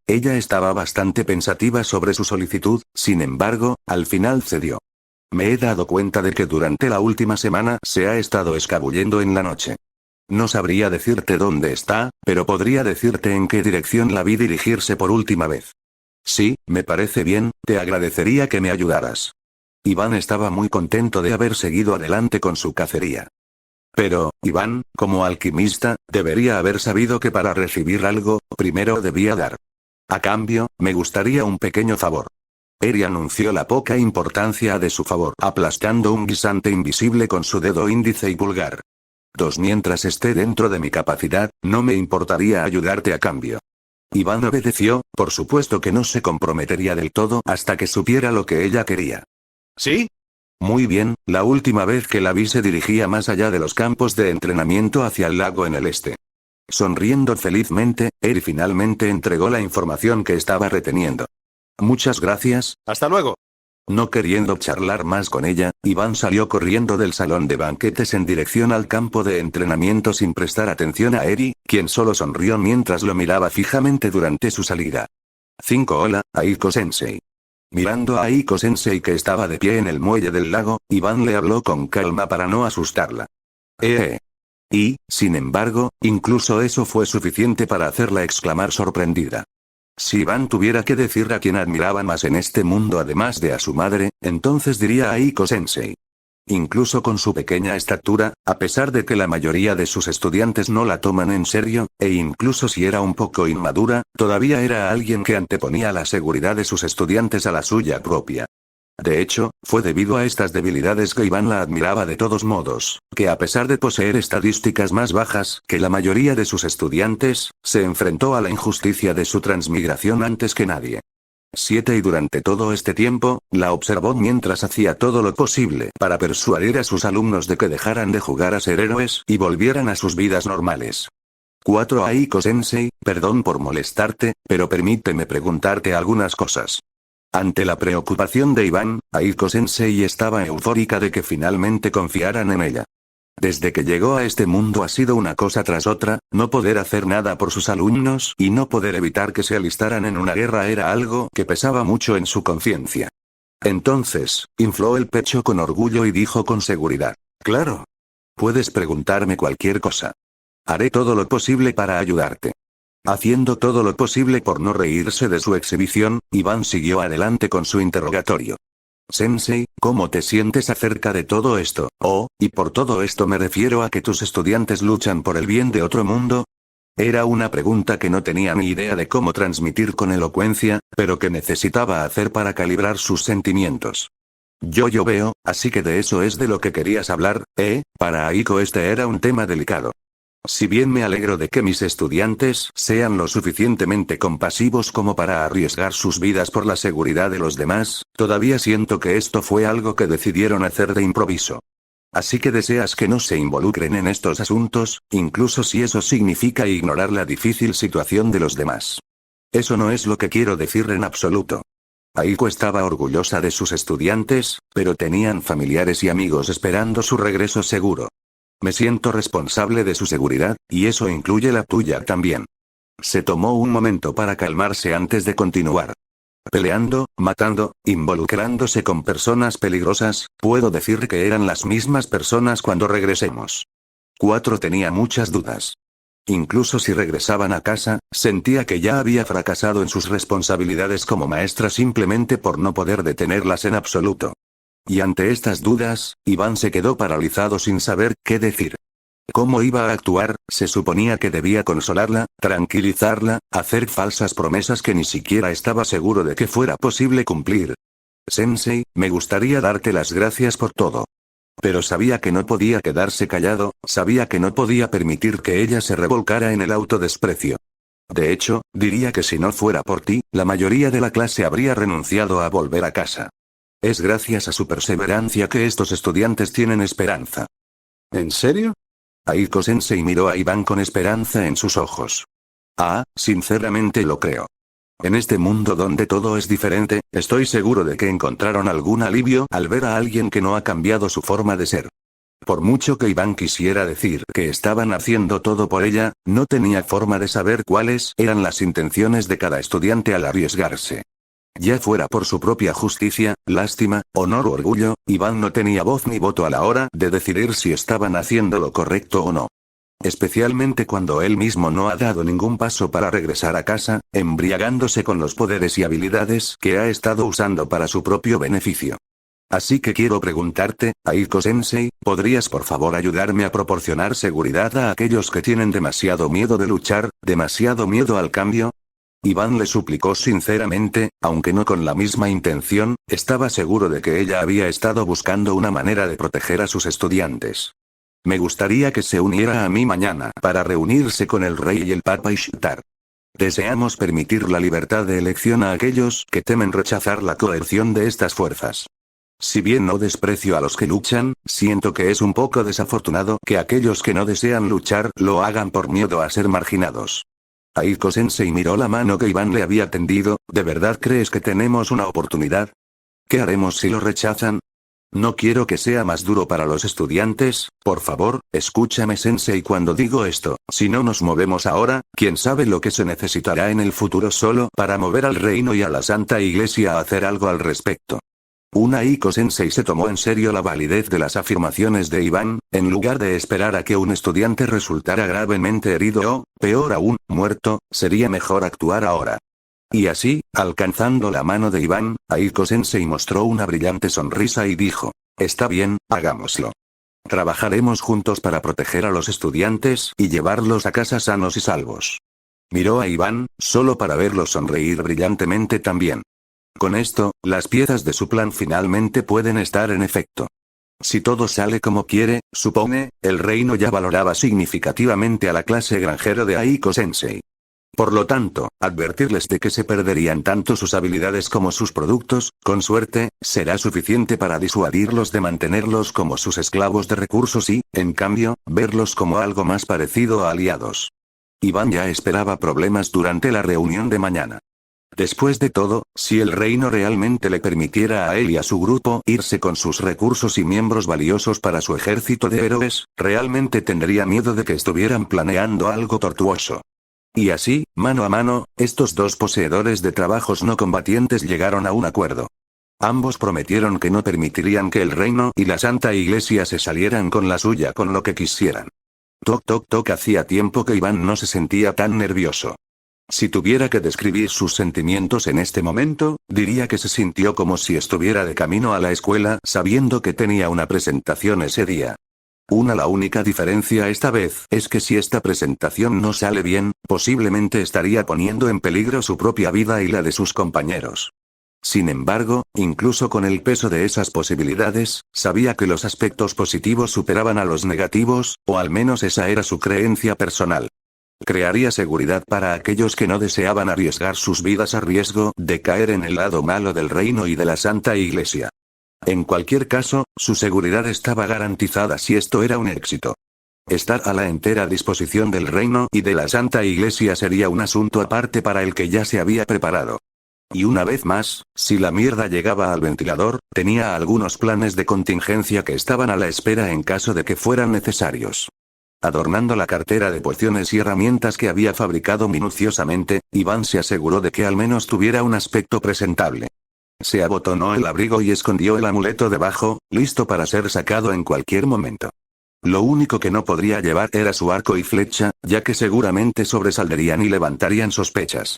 Speaker 2: Ella estaba bastante pensativa sobre su solicitud, sin embargo, al final cedió. Me he dado cuenta de que durante la última semana se ha estado escabullendo en la noche. No sabría decirte dónde está, pero podría decirte en qué dirección la vi dirigirse por última vez. Sí, me parece bien, te agradecería que me ayudaras. Iván estaba muy contento de haber seguido adelante con su cacería. Pero, Iván, como alquimista, debería haber sabido que para recibir algo, primero debía dar. A cambio, me gustaría un pequeño favor. Eri anunció la poca importancia de su favor, aplastando un guisante invisible con su dedo índice y pulgar. Mientras esté dentro de mi capacidad, no me importaría ayudarte a cambio. Iván obedeció, por supuesto que no se comprometería del todo hasta que supiera lo que ella quería. ¿Sí? Muy bien, la última vez que la vi se dirigía más allá de los campos de entrenamiento hacia el lago en el este. Sonriendo felizmente, Eri finalmente entregó la información que estaba reteniendo. Muchas gracias, hasta luego. No queriendo charlar más con ella, Iván salió corriendo del salón de banquetes en dirección al campo de entrenamiento sin prestar atención a Eri, quien solo sonrió mientras lo miraba fijamente durante su salida. 5 Hola, Aiko-sensei. Mirando a Aiko-sensei que estaba de pie en el muelle del lago, Iván le habló con calma para no asustarla. Y, sin embargo, incluso eso fue suficiente para hacerla exclamar sorprendida. Si Iván tuviera que decir a quien admiraba más en este mundo además de a su madre, entonces diría a Aiko-sensei. Incluso con su pequeña estatura, a pesar de que la mayoría de sus estudiantes no la toman en serio, e incluso si era un poco inmadura, todavía era alguien que anteponía la seguridad de sus estudiantes a la suya propia. De hecho, fue debido a estas debilidades que Iván la admiraba de todos modos, que a pesar de poseer estadísticas más bajas que la mayoría de sus estudiantes, se enfrentó a la injusticia de su transmigración antes que nadie. 7 Y durante todo este tiempo, la observó mientras hacía todo lo posible para persuadir a sus alumnos de que dejaran de jugar a ser héroes y volvieran a sus vidas normales. 4 Aiko-sensei, perdón por molestarte, pero permíteme preguntarte algunas cosas. Ante la preocupación de Iván, Aiko-sensei estaba eufórica de que finalmente confiaran en ella. Desde que llegó a este mundo ha sido una cosa tras otra, no poder hacer nada por sus alumnos y no poder evitar que se alistaran en una guerra era algo que pesaba mucho en su conciencia. Entonces, infló el pecho con orgullo y dijo con seguridad: claro. Puedes preguntarme cualquier cosa. Haré todo lo posible para ayudarte. Haciendo todo lo posible por no reírse de su exhibición, Iván siguió adelante con su interrogatorio. Sensei, ¿cómo te sientes acerca de todo esto? Y por todo esto me refiero a que tus estudiantes luchan por el bien de otro mundo. Era una pregunta que no tenía ni idea de cómo transmitir con elocuencia, pero que necesitaba hacer para calibrar sus sentimientos. Yo veo, así que de eso es de lo que querías hablar, para Aiko este era un tema delicado. Si bien me alegro de que mis estudiantes sean lo suficientemente compasivos como para arriesgar sus vidas por la seguridad de los demás, todavía siento que esto fue algo que decidieron hacer de improviso. Así que deseas que no se involucren en estos asuntos, incluso si eso significa ignorar la difícil situación de los demás. Eso no es lo que quiero decir en absoluto. Aiko estaba orgullosa de sus estudiantes, pero tenían familiares y amigos esperando su regreso seguro. Me siento responsable de su seguridad, y eso incluye la tuya también. Se tomó un momento para calmarse antes de continuar. Peleando, matando, involucrándose con personas peligrosas, puedo decir que eran las mismas personas cuando regresemos. 4 tenía muchas dudas. Incluso si regresaban a casa, sentía que ya había fracasado en sus responsabilidades como maestra simplemente por no poder detenerlas en absoluto. Y ante estas dudas, Iván se quedó paralizado sin saber qué decir. ¿Cómo iba a actuar? Se suponía que debía consolarla, tranquilizarla, hacer falsas promesas que ni siquiera estaba seguro de que fuera posible cumplir. Sensei, me gustaría darte las gracias por todo. Pero sabía que no podía quedarse callado, sabía que no podía permitir que ella se revolcara en el autodesprecio. De hecho, diría que si no fuera por ti, la mayoría de la clase habría renunciado a volver a casa. Es gracias a su perseverancia que estos estudiantes tienen esperanza. ¿En serio? Aiko-sensei miró a Iván con esperanza en sus ojos. Sinceramente lo creo. En este mundo donde todo es diferente, estoy seguro de que encontraron algún alivio al ver a alguien que no ha cambiado su forma de ser. Por mucho que Iván quisiera decir que estaban haciendo todo por ella, no tenía forma de saber cuáles eran las intenciones de cada estudiante al arriesgarse. Ya fuera por su propia justicia, lástima, honor u orgullo, Iván no tenía voz ni voto a la hora de decidir si estaban haciendo lo correcto o no. Especialmente cuando él mismo no ha dado ningún paso para regresar a casa, embriagándose con los poderes y habilidades que ha estado usando para su propio beneficio. Así que quiero preguntarte, Aiko-sensei, ¿podrías por favor ayudarme a proporcionar seguridad a aquellos que tienen demasiado miedo de luchar, demasiado miedo al cambio? Iván le suplicó sinceramente, aunque no con la misma intención, estaba seguro de que ella había estado buscando una manera de proteger a sus estudiantes. Me gustaría que se uniera a mí mañana para reunirse con el rey y el papa Ishtar. Deseamos permitir la libertad de elección a aquellos que temen rechazar la coerción de estas fuerzas. Si bien no desprecio a los que luchan, siento que es un poco desafortunado que aquellos que no desean luchar lo hagan por miedo a ser marginados. Aiko-sensei miró la mano que Iván le había tendido. ¿De verdad crees que tenemos una oportunidad? ¿Qué haremos si lo rechazan? No quiero que sea más duro para los estudiantes, por favor, escúchame sensei cuando digo esto, si no nos movemos ahora, quién sabe lo que se necesitará en el futuro solo para mover al reino y a la Santa Iglesia a hacer algo al respecto. Aiko-sensei se tomó en serio la validez de las afirmaciones de Iván, en lugar de esperar a que un estudiante resultara gravemente herido o, peor aún, muerto, sería mejor actuar ahora. Y así, alcanzando la mano de Iván, Aiko-sensei mostró una brillante sonrisa y dijo, está bien, hagámoslo. Trabajaremos juntos para proteger a los estudiantes y llevarlos a casa sanos y salvos. Miró a Iván, solo para verlo sonreír brillantemente también. Con esto, las piezas de su plan finalmente pueden estar en efecto. Si todo sale como quiere, supone, el reino ya valoraba significativamente a la clase granjero de Aiko-sensei. Por lo tanto, advertirles de que se perderían tanto sus habilidades como sus productos, con suerte, será suficiente para disuadirlos de mantenerlos como sus esclavos de recursos y, en cambio, verlos como algo más parecido a aliados. Iván ya esperaba problemas durante la reunión de mañana. Después de todo, si el reino realmente le permitiera a él y a su grupo irse con sus recursos y miembros valiosos para su ejército de héroes, realmente tendría miedo de que estuvieran planeando algo tortuoso. Y así, mano a mano, estos dos poseedores de trabajos no combatientes llegaron a un acuerdo. Ambos prometieron que no permitirían que el reino y la Santa Iglesia se salieran con la suya con lo que quisieran. Toc toc toc, hacía tiempo que Iván no se sentía tan nervioso. Si tuviera que describir sus sentimientos en este momento, diría que se sintió como si estuviera de camino a la escuela sabiendo que tenía una presentación ese día. La única diferencia esta vez es que si esta presentación no sale bien, posiblemente estaría poniendo en peligro su propia vida y la de sus compañeros. Sin embargo, incluso con el peso de esas posibilidades, sabía que los aspectos positivos superaban a los negativos, o al menos esa era su creencia personal. Crearía seguridad para aquellos que no deseaban arriesgar sus vidas a riesgo de caer en el lado malo del reino y de la Santa Iglesia. En cualquier caso, su seguridad estaba garantizada si esto era un éxito. Estar a la entera disposición del reino y de la Santa Iglesia sería un asunto aparte para el que ya se había preparado. Y una vez más, si la mierda llegaba al ventilador, tenía algunos planes de contingencia que estaban a la espera en caso de que fueran necesarios. Adornando la cartera de pociones y herramientas que había fabricado minuciosamente, Iván se aseguró de que al menos tuviera un aspecto presentable. Se abotonó el abrigo y escondió el amuleto debajo, listo para ser sacado en cualquier momento. Lo único que no podría llevar era su arco y flecha, ya que seguramente sobresaldrían y levantarían sospechas.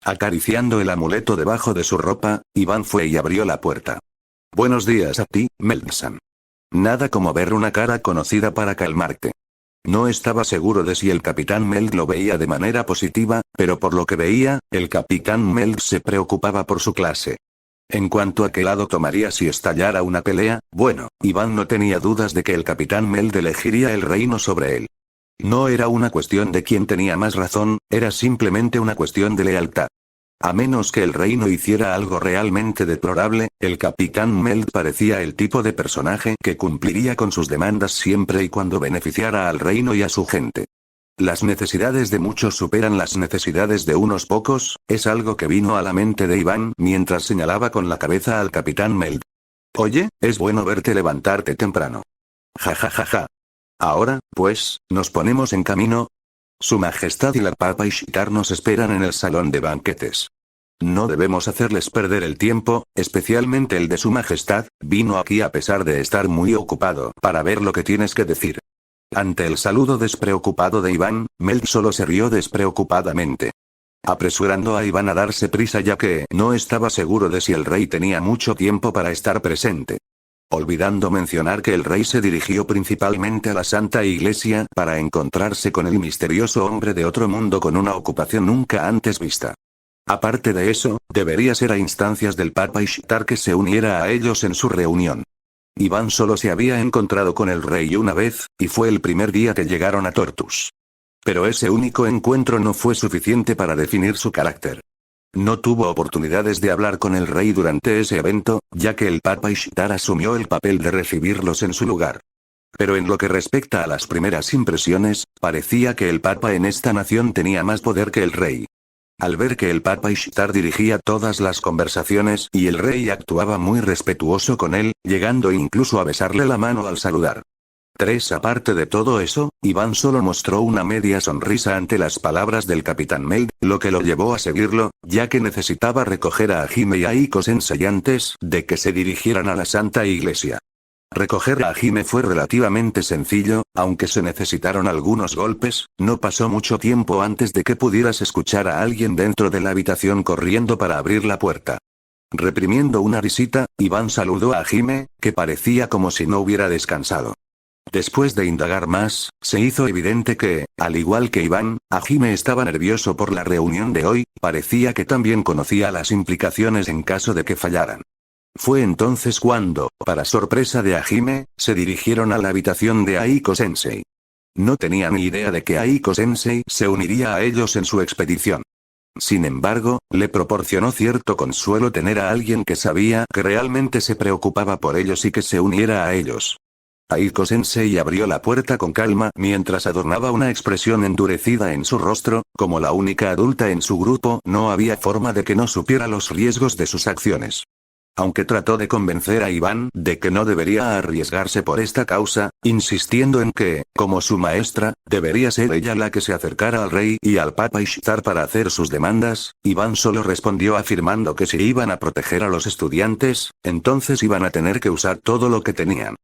Speaker 2: Acariciando el amuleto debajo de su ropa, Iván fue y abrió la puerta. Buenos días a ti, Meltsan. Nada como ver una cara conocida para calmarte. No estaba seguro de si el capitán Meld lo veía de manera positiva, pero por lo que veía, el capitán Meld se preocupaba por su clase. En cuanto a qué lado tomaría si estallara una pelea, bueno, Iván no tenía dudas de que el capitán Meld elegiría el reino sobre él. No era una cuestión de quién tenía más razón, era simplemente una cuestión de lealtad. A menos que el reino hiciera algo realmente deplorable, el capitán Meld parecía el tipo de personaje que cumpliría con sus demandas siempre y cuando beneficiara al reino y a su gente. Las necesidades de muchos superan las necesidades de unos pocos, es algo que vino a la mente de Iván mientras señalaba con la cabeza al capitán Meld. Oye, es bueno verte levantarte temprano. Ja ja ja ja. Ahora, pues, nos ponemos en camino. Su Majestad y la Papa Ishtar nos esperan en el salón de banquetes. No debemos hacerles perder el tiempo, especialmente el de Su Majestad, vino aquí a pesar de estar muy ocupado para ver lo que tienes que decir. Ante el saludo despreocupado de Iván, Meld solo se rió despreocupadamente. Apresurando a Iván a darse prisa ya que no estaba seguro de si el rey tenía mucho tiempo para estar presente. Olvidando mencionar que el rey se dirigió principalmente a la Santa Iglesia para encontrarse con el misterioso hombre de otro mundo con una ocupación nunca antes vista. Aparte de eso, debería ser a instancias del Papa Ishtar que se uniera a ellos en su reunión. Iván solo se había encontrado con el rey una vez, y fue el primer día que llegaron a Tortus. Pero ese único encuentro no fue suficiente para definir su carácter. No tuvo oportunidades de hablar con el rey durante ese evento, ya que el Papa Ishtar asumió el papel de recibirlos en su lugar. Pero en lo que respecta a las primeras impresiones, parecía que el Papa en esta nación tenía más poder que el rey. Al ver que el Papa Ishtar dirigía todas las conversaciones y el rey actuaba muy respetuoso con él, llegando incluso a besarle la mano al saludar. Aparte de todo eso, Iván solo mostró una media sonrisa ante las palabras del capitán Meld, lo que lo llevó a seguirlo, ya que necesitaba recoger a Hajime y a Aiko Sensei antes de que se dirigieran a la Santa Iglesia. Recoger a Hajime fue relativamente sencillo, aunque se necesitaron algunos golpes, no pasó mucho tiempo antes de que pudieras escuchar a alguien dentro de la habitación corriendo para abrir la puerta. Reprimiendo una risita, Iván saludó a Hajime, que parecía como si no hubiera descansado. Después de indagar más, se hizo evidente que, al igual que Iván, Hajime estaba nervioso por la reunión de hoy, parecía que también conocía las implicaciones en caso de que fallaran. Fue entonces cuando, para sorpresa de Hajime, se dirigieron a la habitación de Aiko Sensei. No tenía ni idea de que Aiko Sensei se uniría a ellos en su expedición. Sin embargo, le proporcionó cierto consuelo tener a alguien que sabía que realmente se preocupaba por ellos y que se uniera a ellos. Aiko Sensei abrió la puerta con calma mientras adornaba una expresión endurecida en su rostro, como la única adulta en su grupo, no había forma de que no supiera los riesgos de sus acciones. Aunque trató de convencer a Iván de que no debería arriesgarse por esta causa, insistiendo en que, como su maestra, debería ser ella la que se acercara al rey y al Papa Ishtar para hacer sus demandas, Iván solo respondió afirmando que si iban a proteger a los estudiantes, entonces iban a tener que usar todo lo que tenían.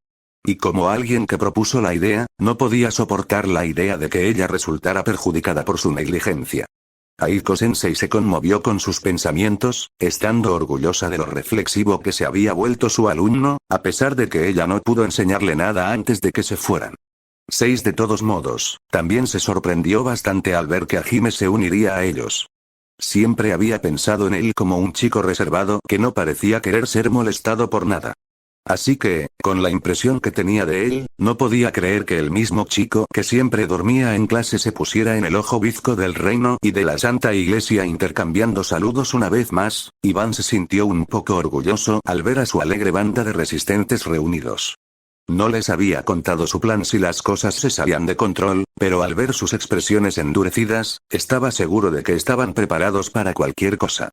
Speaker 2: Y como alguien que propuso la idea, no podía soportar la idea de que ella resultara perjudicada por su negligencia. Aiko Sensei se conmovió con sus pensamientos, estando orgullosa de lo reflexivo que se había vuelto su alumno, a pesar de que ella no pudo enseñarle nada antes de que se fueran. De todos modos, también se sorprendió bastante al ver que Hajime se uniría a ellos. Siempre había pensado en él como un chico reservado que no parecía querer ser molestado por nada. Así que, con la impresión que tenía de él, no podía creer que el mismo chico que siempre dormía en clase se pusiera en el ojo bizco del reino y de la Santa Iglesia intercambiando saludos una vez más. Iván se sintió un poco orgulloso al ver a su alegre banda de resistentes reunidos. No les había contado su plan si las cosas se salían de control, pero al ver sus expresiones endurecidas, estaba seguro de que estaban preparados para cualquier cosa.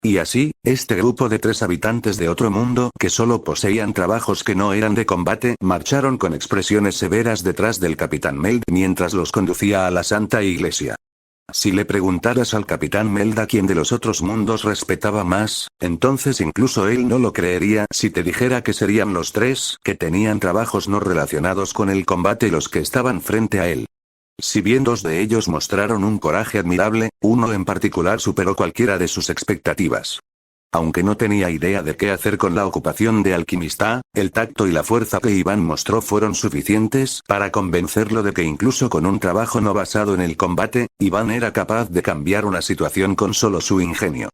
Speaker 2: Y así, este grupo de 3 habitantes de otro mundo que solo poseían trabajos que no eran de combate marcharon con expresiones severas detrás del capitán Meld mientras los conducía a la Santa Iglesia. Si le preguntaras al capitán Meld a quién de los otros mundos respetaba más, entonces incluso él no lo creería si te dijera que serían los tres que tenían trabajos no relacionados con el combate los que estaban frente a él. Si bien dos de ellos mostraron un coraje admirable, uno en particular superó cualquiera de sus expectativas. Aunque no tenía idea de qué hacer con la ocupación de alquimista, el tacto y la fuerza que Iván mostró fueron suficientes para convencerlo de que incluso con un trabajo no basado en el combate, Iván era capaz de cambiar una situación con solo su ingenio.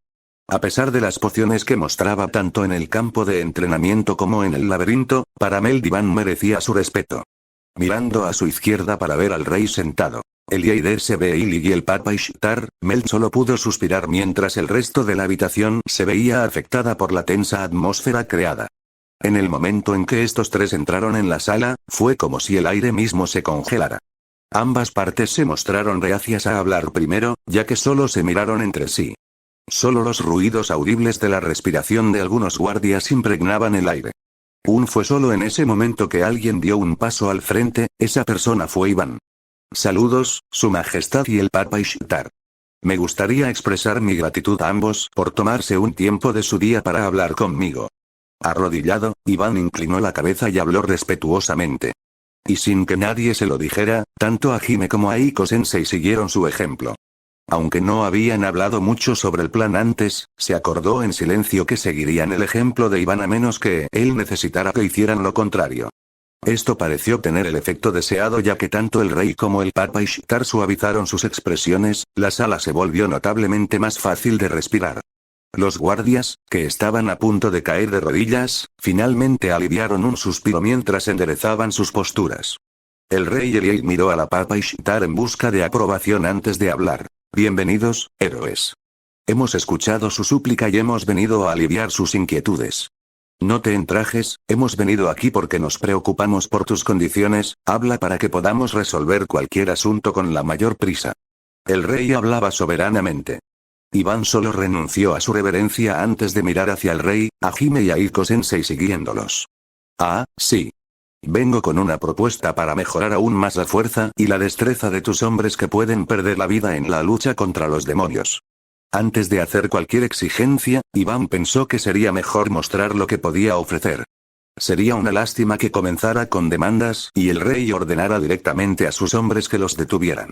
Speaker 2: A pesar de las pociones que mostraba tanto en el campo de entrenamiento como en el laberinto, para Meld Iván merecía su respeto. Mirando a su izquierda para ver al rey sentado, el Yeider Sebeil y el Papa Ishtar, Meld solo pudo suspirar mientras el resto de la habitación se veía afectada por la tensa atmósfera creada. En el momento en que estos tres entraron en la sala, fue como si el aire mismo se congelara. Ambas partes se mostraron reacias a hablar primero, ya que solo se miraron entre sí. Solo los ruidos audibles de la respiración de algunos guardias impregnaban el aire. Fue solo en ese momento que alguien dio un paso al frente, esa persona fue Iván. Saludos, Su Majestad y el Papa Ishtar. Me gustaría expresar mi gratitud a ambos por tomarse un tiempo de su día para hablar conmigo. Arrodillado, Iván inclinó la cabeza y habló respetuosamente. Y sin que nadie se lo dijera, tanto Hajime como Aiko Sensei siguieron su ejemplo. Aunque no habían hablado mucho sobre el plan antes, se acordó en silencio que seguirían el ejemplo de Iván a menos que él necesitara que hicieran lo contrario. Esto pareció tener el efecto deseado ya que tanto el rey como el Papa Ishtar suavizaron sus expresiones, la sala se volvió notablemente más fácil de respirar. Los guardias, que estaban a punto de caer de rodillas, finalmente aliviaron un suspiro mientras enderezaban sus posturas. El rey Eliel miró a la Papa Ishtar en busca de aprobación antes de hablar. Bienvenidos, héroes. Hemos escuchado su súplica y hemos venido a aliviar sus inquietudes. No te entrajes, hemos venido aquí porque nos preocupamos por tus condiciones, habla para que podamos resolver cualquier asunto con la mayor prisa. El rey hablaba soberanamente. Iván solo renunció a su reverencia antes de mirar hacia el rey, Hajime y Aiko Sensei siguiéndolos. Ah, sí. Vengo con una propuesta para mejorar aún más la fuerza y la destreza de tus hombres que pueden perder la vida en la lucha contra los demonios. Antes de hacer cualquier exigencia, Iván pensó que sería mejor mostrar lo que podía ofrecer. Sería una lástima que comenzara con demandas y el rey ordenara directamente a sus hombres que los detuvieran.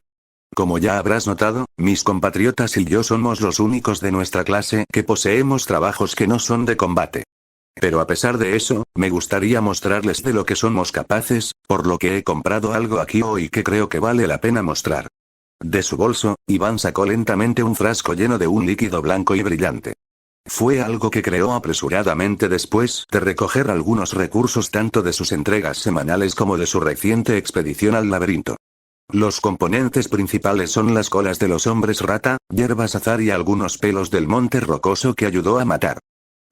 Speaker 2: Como ya habrás notado, mis compatriotas y yo somos los únicos de nuestra clase que poseemos trabajos que no son de combate. Pero a pesar de eso, me gustaría mostrarles de lo que somos capaces, por lo que he comprado algo aquí hoy que creo que vale la pena mostrar. De su bolso, Iván sacó lentamente un frasco lleno de un líquido blanco y brillante. Fue algo que creó apresuradamente después de recoger algunos recursos tanto de sus entregas semanales como de su reciente expedición al laberinto. Los componentes principales son las colas de los hombres rata, hierbas azar y algunos pelos del monte rocoso que ayudó a matar.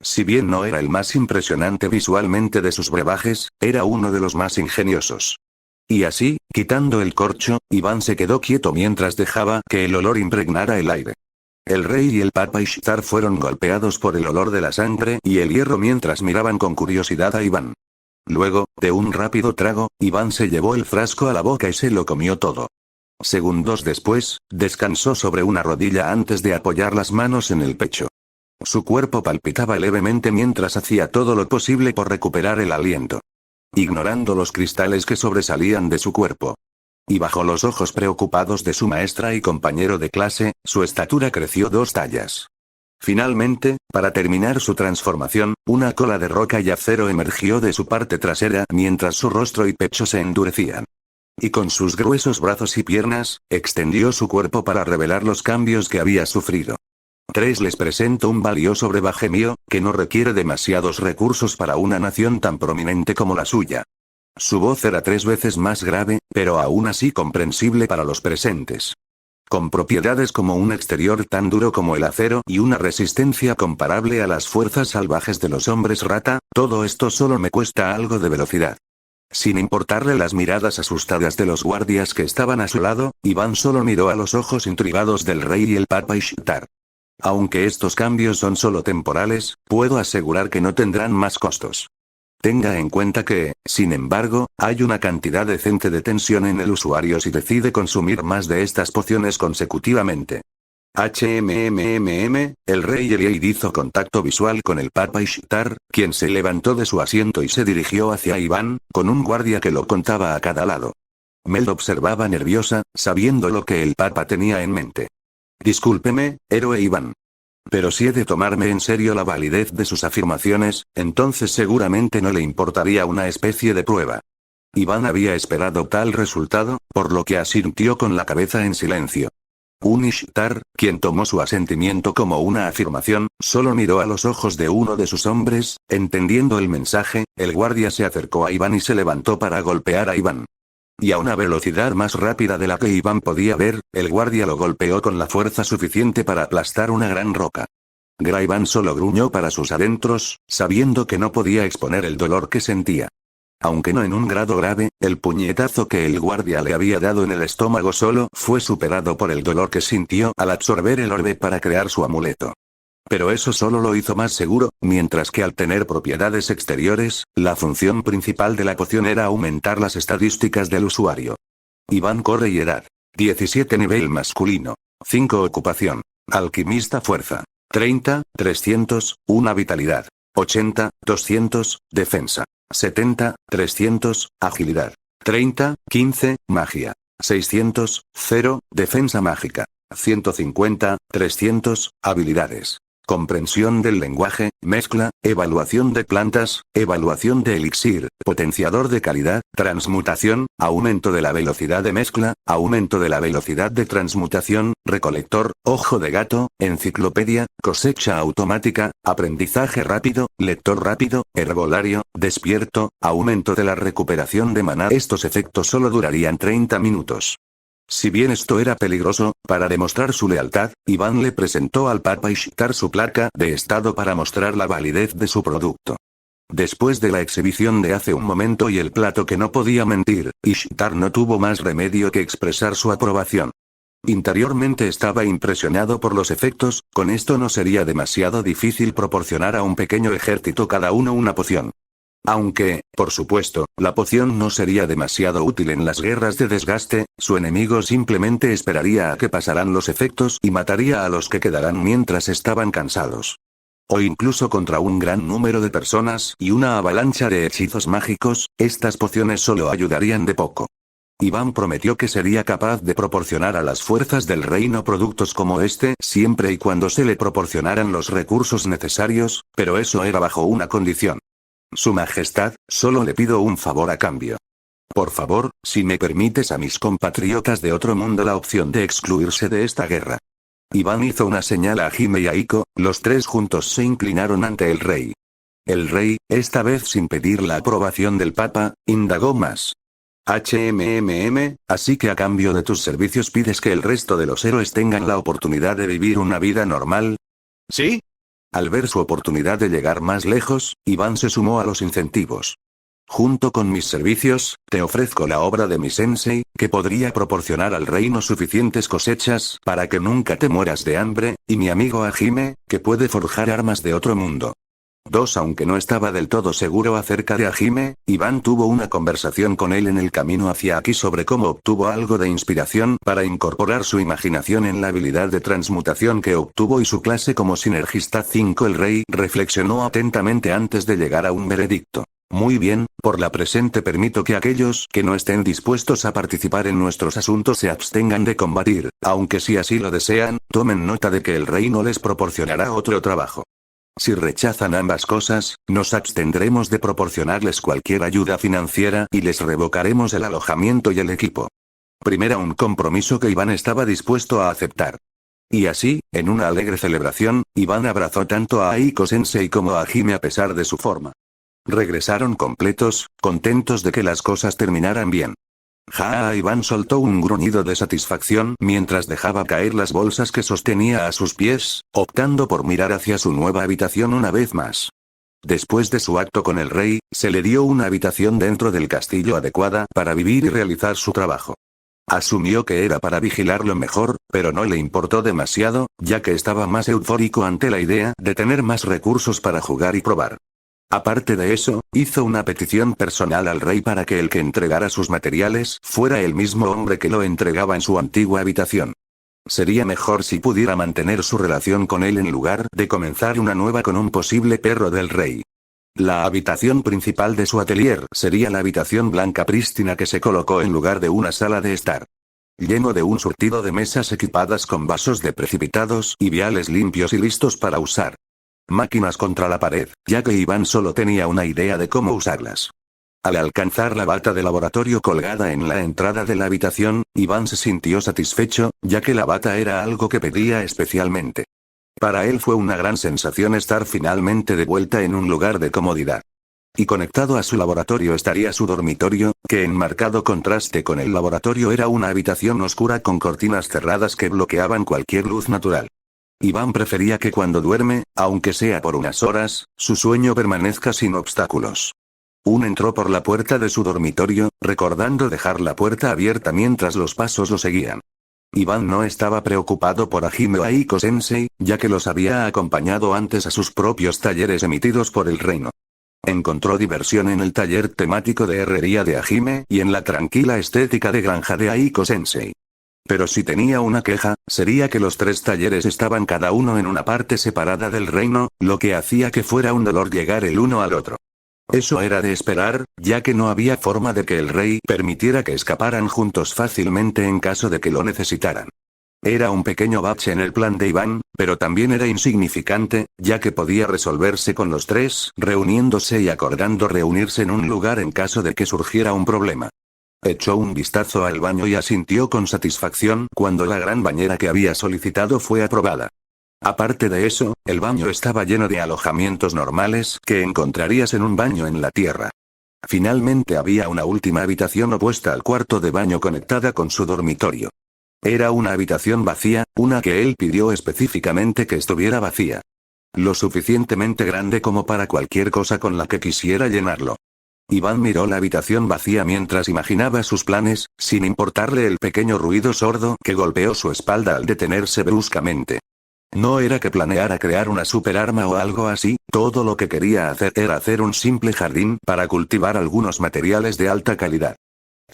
Speaker 2: Si bien no era el más impresionante visualmente de sus brebajes, era uno de los más ingeniosos. Y así, quitando el corcho, Iván se quedó quieto mientras dejaba que el olor impregnara el aire. El rey y el Papa Ishtar fueron golpeados por el olor de la sangre y el hierro mientras miraban con curiosidad a Iván. Luego, de un rápido trago, Iván se llevó el frasco a la boca y se lo comió todo. Segundos después, descansó sobre una rodilla antes de apoyar las manos en el pecho. Su cuerpo palpitaba levemente mientras hacía todo lo posible por recuperar el aliento. Ignorando los cristales que sobresalían de su cuerpo. Y bajo los ojos preocupados de su maestra y compañero de clase, su estatura creció 2 tallas. Finalmente, para terminar su transformación, una cola de roca y acero emergió de su parte trasera mientras su rostro y pecho se endurecían. Y con sus gruesos brazos y piernas, extendió su cuerpo para revelar los cambios que había sufrido. Les presento un valioso brebaje mío, que no requiere demasiados recursos para una nación tan prominente como la suya. Su voz era 3 veces más grave, pero aún así comprensible para los presentes. Con propiedades como un exterior tan duro como el acero y una resistencia comparable a las fuerzas salvajes de los hombres rata, todo esto solo me cuesta algo de velocidad. Sin importarle las miradas asustadas de los guardias que estaban a su lado, Iván solo miró a los ojos intrigados del rey y el Papa Ishtar. Aunque estos cambios son solo temporales, puedo asegurar que no tendrán más costos. Tenga en cuenta que, sin embargo, hay una cantidad decente de tensión en el usuario si decide consumir más de estas pociones consecutivamente. El rey Eliaid hizo contacto visual con el Papa Ishtar, quien se levantó de su asiento y se dirigió hacia Iván, con un guardia que lo contaba a cada lado. Meld observaba nerviosa, sabiendo lo que el Papa tenía en mente. Discúlpeme, héroe Iván. Pero si he de tomarme en serio la validez de sus afirmaciones, entonces seguramente no le importaría una especie de prueba. Iván había esperado tal resultado, por lo que asintió con la cabeza en silencio. Ishtar, quien tomó su asentimiento como una afirmación, solo miró a los ojos de uno de sus hombres, entendiendo el mensaje, el guardia se acercó a Iván y se levantó para golpear a Iván. Y a una velocidad más rápida de la que Iván podía ver, el guardia lo golpeó con la fuerza suficiente para aplastar una gran roca. Iván solo gruñó para sus adentros, sabiendo que no podía exponer el dolor que sentía. Aunque no en un grado grave, el puñetazo que el guardia le había dado en el estómago solo fue superado por el dolor que sintió al absorber el orbe para crear su amuleto. Pero eso solo lo hizo más seguro, mientras que al tener propiedades exteriores, la función principal de la poción era aumentar las estadísticas del usuario. Iván corre y edad. 17 nivel masculino. 5 ocupación. Alquimista fuerza. 30, 300, 1 vitalidad. 80, 200, defensa. 70, 300, agilidad. 30, 15, magia. 600, 0, defensa mágica. 150, 300, habilidades. Comprensión del lenguaje, mezcla, evaluación de plantas, evaluación de elixir, potenciador de calidad, transmutación, aumento de la velocidad de mezcla, aumento de la velocidad de transmutación, recolector, ojo de gato, enciclopedia, cosecha automática, aprendizaje rápido, lector rápido, herbolario, despierto, aumento de la recuperación de maná. Estos efectos solo durarían 30 minutos. Si bien esto era peligroso, para demostrar su lealtad, Iván le presentó al Papa Ishtar su placa de estado para mostrar la validez de su producto. Después de la exhibición de hace un momento y el plato que no podía mentir, Ishtar no tuvo más remedio que expresar su aprobación. Interiormente estaba impresionado por los efectos, con esto no sería demasiado difícil proporcionar a un pequeño ejército cada uno una poción. Aunque, por supuesto, la poción no sería demasiado útil en las guerras de desgaste, su enemigo simplemente esperaría a que pasaran los efectos y mataría a los que quedaran mientras estaban cansados. O incluso contra un gran número de personas y una avalancha de hechizos mágicos, estas pociones solo ayudarían de poco. Iván prometió que sería capaz de proporcionar a las fuerzas del reino productos como este siempre y cuando se le proporcionaran los recursos necesarios, pero eso era bajo una condición. Su Majestad, solo le pido un favor a cambio. Por favor, si me permites a mis compatriotas de otro mundo la opción de excluirse de esta guerra. Iván hizo una señal a Hime y a Iko, los tres juntos se inclinaron ante el rey. El rey, esta vez sin pedir la aprobación del Papa, indagó más. Así que a cambio de tus servicios pides que el resto de los héroes tengan la oportunidad de vivir una vida normal.
Speaker 3: ¿Sí?
Speaker 2: Al ver su oportunidad de llegar más lejos, Iván se sumó a los incentivos. Junto con mis servicios, te ofrezco la obra de mi sensei, que podría proporcionar al reino suficientes cosechas para que nunca te mueras de hambre, y mi amigo Hajime, que puede forjar armas de otro mundo. Aunque no estaba del todo seguro acerca de Hajime, Iván tuvo una conversación con él en el camino hacia aquí sobre cómo obtuvo algo de inspiración para incorporar su imaginación en la habilidad de transmutación que obtuvo y su clase como sinergista 5. El rey reflexionó atentamente antes de llegar a un veredicto. Muy bien, por la presente permito que aquellos que no estén dispuestos a participar en nuestros asuntos se abstengan de combatir, aunque si así lo desean, tomen nota de que el rey no les proporcionará otro trabajo. Si rechazan ambas cosas, nos abstendremos de proporcionarles cualquier ayuda financiera y les revocaremos el alojamiento y el equipo. Primero un compromiso que Iván estaba dispuesto a aceptar. Y así, en una alegre celebración, Iván abrazó tanto a Aiko Sensei como a Hime a pesar de su forma. Regresaron completos, contentos de que las cosas terminaran bien. Iván soltó un gruñido de satisfacción mientras dejaba caer las bolsas que sostenía a sus pies, optando por mirar hacia su nueva habitación una vez más. Después de su acto con el rey, se le dio una habitación dentro del castillo adecuada para vivir y realizar su trabajo. Asumió que era para vigilarlo mejor, pero no le importó demasiado, ya que estaba más eufórico ante la idea de tener más recursos para jugar y probar. Aparte de eso, hizo una petición personal al rey para que el que entregara sus materiales fuera el mismo hombre que lo entregaba en su antigua habitación. Sería mejor si pudiera mantener su relación con él en lugar de comenzar una nueva con un posible perro del rey. La habitación principal de su atelier sería la habitación blanca prístina que se colocó en lugar de una sala de estar. Lleno de un surtido de mesas equipadas con vasos de precipitados y viales limpios y listos para usar. Máquinas contra la pared, ya que Iván solo tenía una idea de cómo usarlas. Al alcanzar la bata de laboratorio colgada en la entrada de la habitación, Iván se sintió satisfecho, ya que la bata era algo que pedía especialmente. Para él fue una gran sensación estar finalmente de vuelta en un lugar de comodidad. Y conectado a su laboratorio estaría su dormitorio, que en marcado contraste con el laboratorio era una habitación oscura con cortinas cerradas que bloqueaban cualquier luz natural. Iván prefería que cuando duerme, aunque sea por unas horas, su sueño permanezca sin obstáculos. Entró por la puerta de su dormitorio, recordando dejar la puerta abierta mientras los pasos lo seguían. Iván no estaba preocupado por Hajime o Aiko-sensei, ya que los había acompañado antes a sus propios talleres emitidos por el reino. Encontró diversión en el taller temático de herrería de Hajime y en la tranquila estética de granja de Aiko-sensei. Pero si tenía una queja, sería que los tres talleres estaban cada uno en una parte separada del reino, lo que hacía que fuera un dolor llegar el uno al otro. Eso era de esperar, ya que no había forma de que el rey permitiera que escaparan juntos fácilmente en caso de que lo necesitaran. Era un pequeño bache en el plan de Iván, pero también era insignificante, ya que podía resolverse con los tres reuniéndose y acordando reunirse en un lugar en caso de que surgiera un problema. Echó un vistazo al baño y asintió con satisfacción cuando la gran bañera que había solicitado fue aprobada. Aparte de eso, el baño estaba lleno de alojamientos normales que encontrarías en un baño en la tierra. Finalmente había una última habitación opuesta al cuarto de baño conectada con su dormitorio. Era una habitación vacía, una que él pidió específicamente que estuviera vacía. Lo suficientemente grande como para cualquier cosa con la que quisiera llenarlo. Iván miró la habitación vacía mientras imaginaba sus planes, sin importarle el pequeño ruido sordo que golpeó su espalda al detenerse bruscamente. No era que planeara crear una superarma o algo así, todo lo que quería hacer era hacer un simple jardín para cultivar algunos materiales de alta calidad.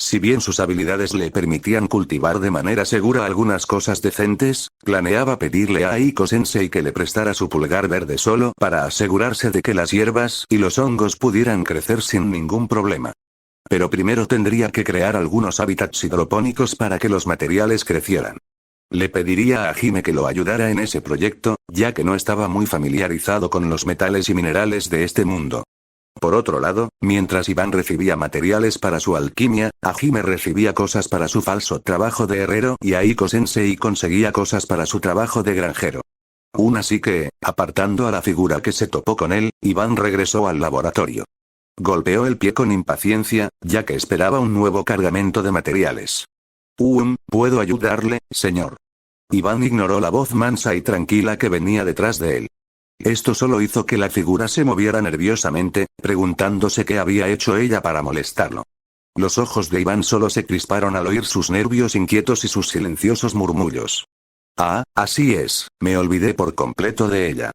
Speaker 2: Si bien sus habilidades le permitían cultivar de manera segura algunas cosas decentes, planeaba pedirle a Aiko-sensei que le prestara su pulgar verde solo para asegurarse de que las hierbas y los hongos pudieran crecer sin ningún problema. Pero primero tendría que crear algunos hábitats hidropónicos para que los materiales crecieran. Le pediría a Hajime que lo ayudara en ese proyecto, ya que no estaba muy familiarizado con los metales y minerales de este mundo. Por otro lado, mientras Iván recibía materiales para su alquimia, Hajime recibía cosas para su falso trabajo de herrero y Aiko-sensei conseguía cosas para su trabajo de granjero. Así que, apartando a la figura que se topó con él, Iván regresó al laboratorio. Golpeó el pie con impaciencia, ya que esperaba un nuevo cargamento de materiales. ¿Puedo ayudarle, señor? Iván ignoró la voz mansa y tranquila que venía detrás de él. Esto solo hizo que la figura se moviera nerviosamente, preguntándose qué había hecho ella para molestarlo. Los ojos de Iván solo se crisparon al oír sus nervios inquietos y sus silenciosos murmullos. Así es, me olvidé por completo de ella.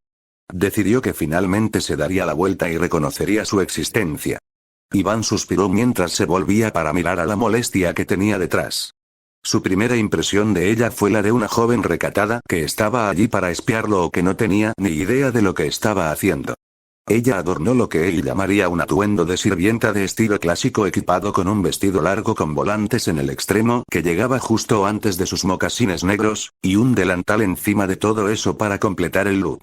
Speaker 2: Decidió que finalmente se daría la vuelta y reconocería su existencia. Iván suspiró mientras se volvía para mirar a la molestia que tenía detrás. Su primera impresión de ella fue la de una joven recatada que estaba allí para espiarlo o que no tenía ni idea de lo que estaba haciendo. Ella adornó lo que él llamaría un atuendo de sirvienta de estilo clásico equipado con un vestido largo con volantes en el extremo que llegaba justo antes de sus mocasines negros, y un delantal encima de todo eso para completar el look.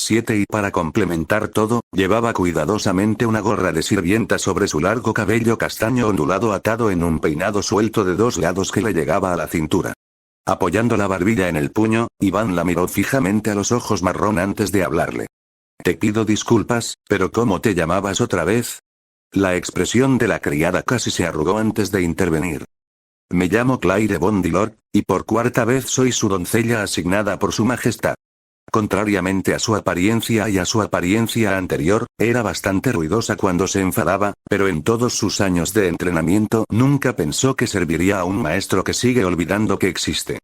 Speaker 2: Y para complementar todo, llevaba cuidadosamente una gorra de sirvienta sobre su largo cabello castaño ondulado atado en un peinado suelto de dos lados que le llegaba a la cintura. Apoyando la barbilla en el puño, Iván la miró fijamente a los ojos marrón antes de hablarle. Te pido disculpas, pero ¿cómo te llamabas otra vez? La expresión de la criada casi se arrugó antes de intervenir. Me llamo Claire Bondilord, y por cuarta vez soy su doncella asignada por su majestad. Contrariamente a su apariencia y a su apariencia anterior, era bastante ruidosa cuando se enfadaba, pero en todos sus años de entrenamiento nunca pensó que serviría a un maestro que sigue olvidando que existe.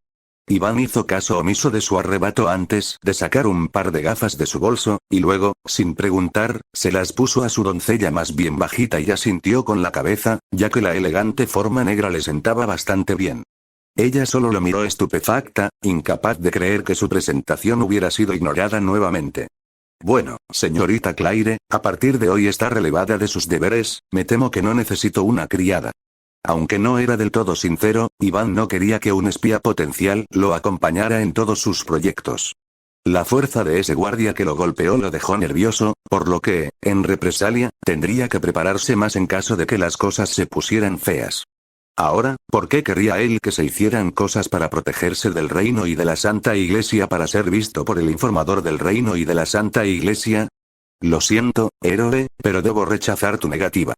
Speaker 2: Iván hizo caso omiso de su arrebato antes de sacar un par de gafas de su bolso, y luego, sin preguntar, se las puso a su doncella más bien bajita y asintió con la cabeza, ya que la elegante forma negra le sentaba bastante bien. Ella solo lo miró estupefacta, incapaz de creer que su presentación hubiera sido ignorada nuevamente. Bueno, señorita Claire, a partir de hoy está relevada de sus deberes, me temo que no necesito una criada. Aunque no era del todo sincero, Iván no quería que un espía potencial lo acompañara en todos sus proyectos. La fuerza de ese guardia que lo golpeó lo dejó nervioso, por lo que, en represalia, tendría que prepararse más en caso de que las cosas se pusieran feas. Ahora, ¿por qué querría él que se hicieran cosas para protegerse del reino y de la Santa Iglesia para ser visto por el informador del reino y de la Santa Iglesia? Lo siento, héroe, pero debo rechazar tu negativa.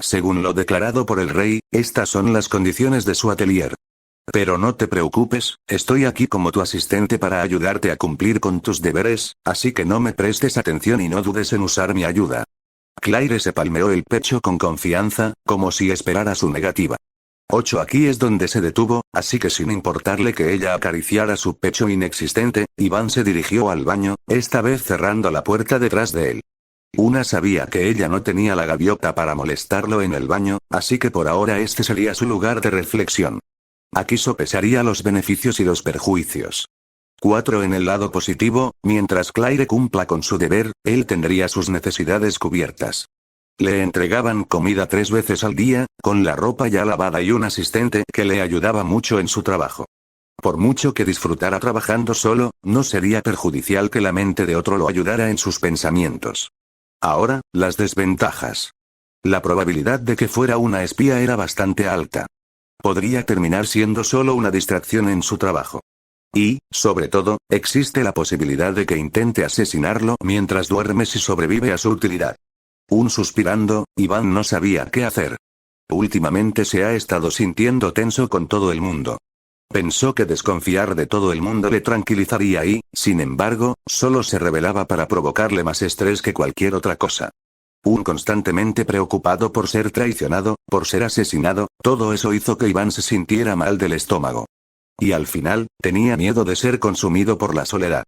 Speaker 2: Según lo declarado por el rey, estas son las condiciones de su atelier. Pero no te preocupes, estoy aquí como tu asistente para ayudarte a cumplir con tus deberes, así que no me prestes atención y no dudes en usar mi ayuda. Claire se palmeó el pecho con confianza, como si esperara su negativa. 8 Aquí es donde se detuvo, así que sin importarle que ella acariciara su pecho inexistente, Iván se dirigió al baño, esta vez cerrando la puerta detrás de él. Una sabía que ella no tenía la gaviota para molestarlo en el baño, así que por ahora este sería su lugar de reflexión. Aquí sopesaría los beneficios y los perjuicios. 4 En el lado positivo, mientras Claire cumpla con su deber, él tendría sus necesidades cubiertas. Le entregaban comida 3 veces al día, con la ropa ya lavada y un asistente que le ayudaba mucho en su trabajo. Por mucho que disfrutara trabajando solo, no sería perjudicial que la mente de otro lo ayudara en sus pensamientos. Ahora, las desventajas. La probabilidad de que fuera una espía era bastante alta. Podría terminar siendo solo una distracción en su trabajo. Y, sobre todo, existe la posibilidad de que intente asesinarlo mientras duerme si sobrevive a su utilidad. Suspirando, Iván no sabía qué hacer. Últimamente se ha estado sintiendo tenso con todo el mundo. Pensó que desconfiar de todo el mundo le tranquilizaría y, sin embargo, solo se revelaba para provocarle más estrés que cualquier otra cosa. Constantemente preocupado por ser traicionado, por ser asesinado, todo eso hizo que Iván se sintiera mal del estómago. Y al final, tenía miedo de ser consumido por la soledad.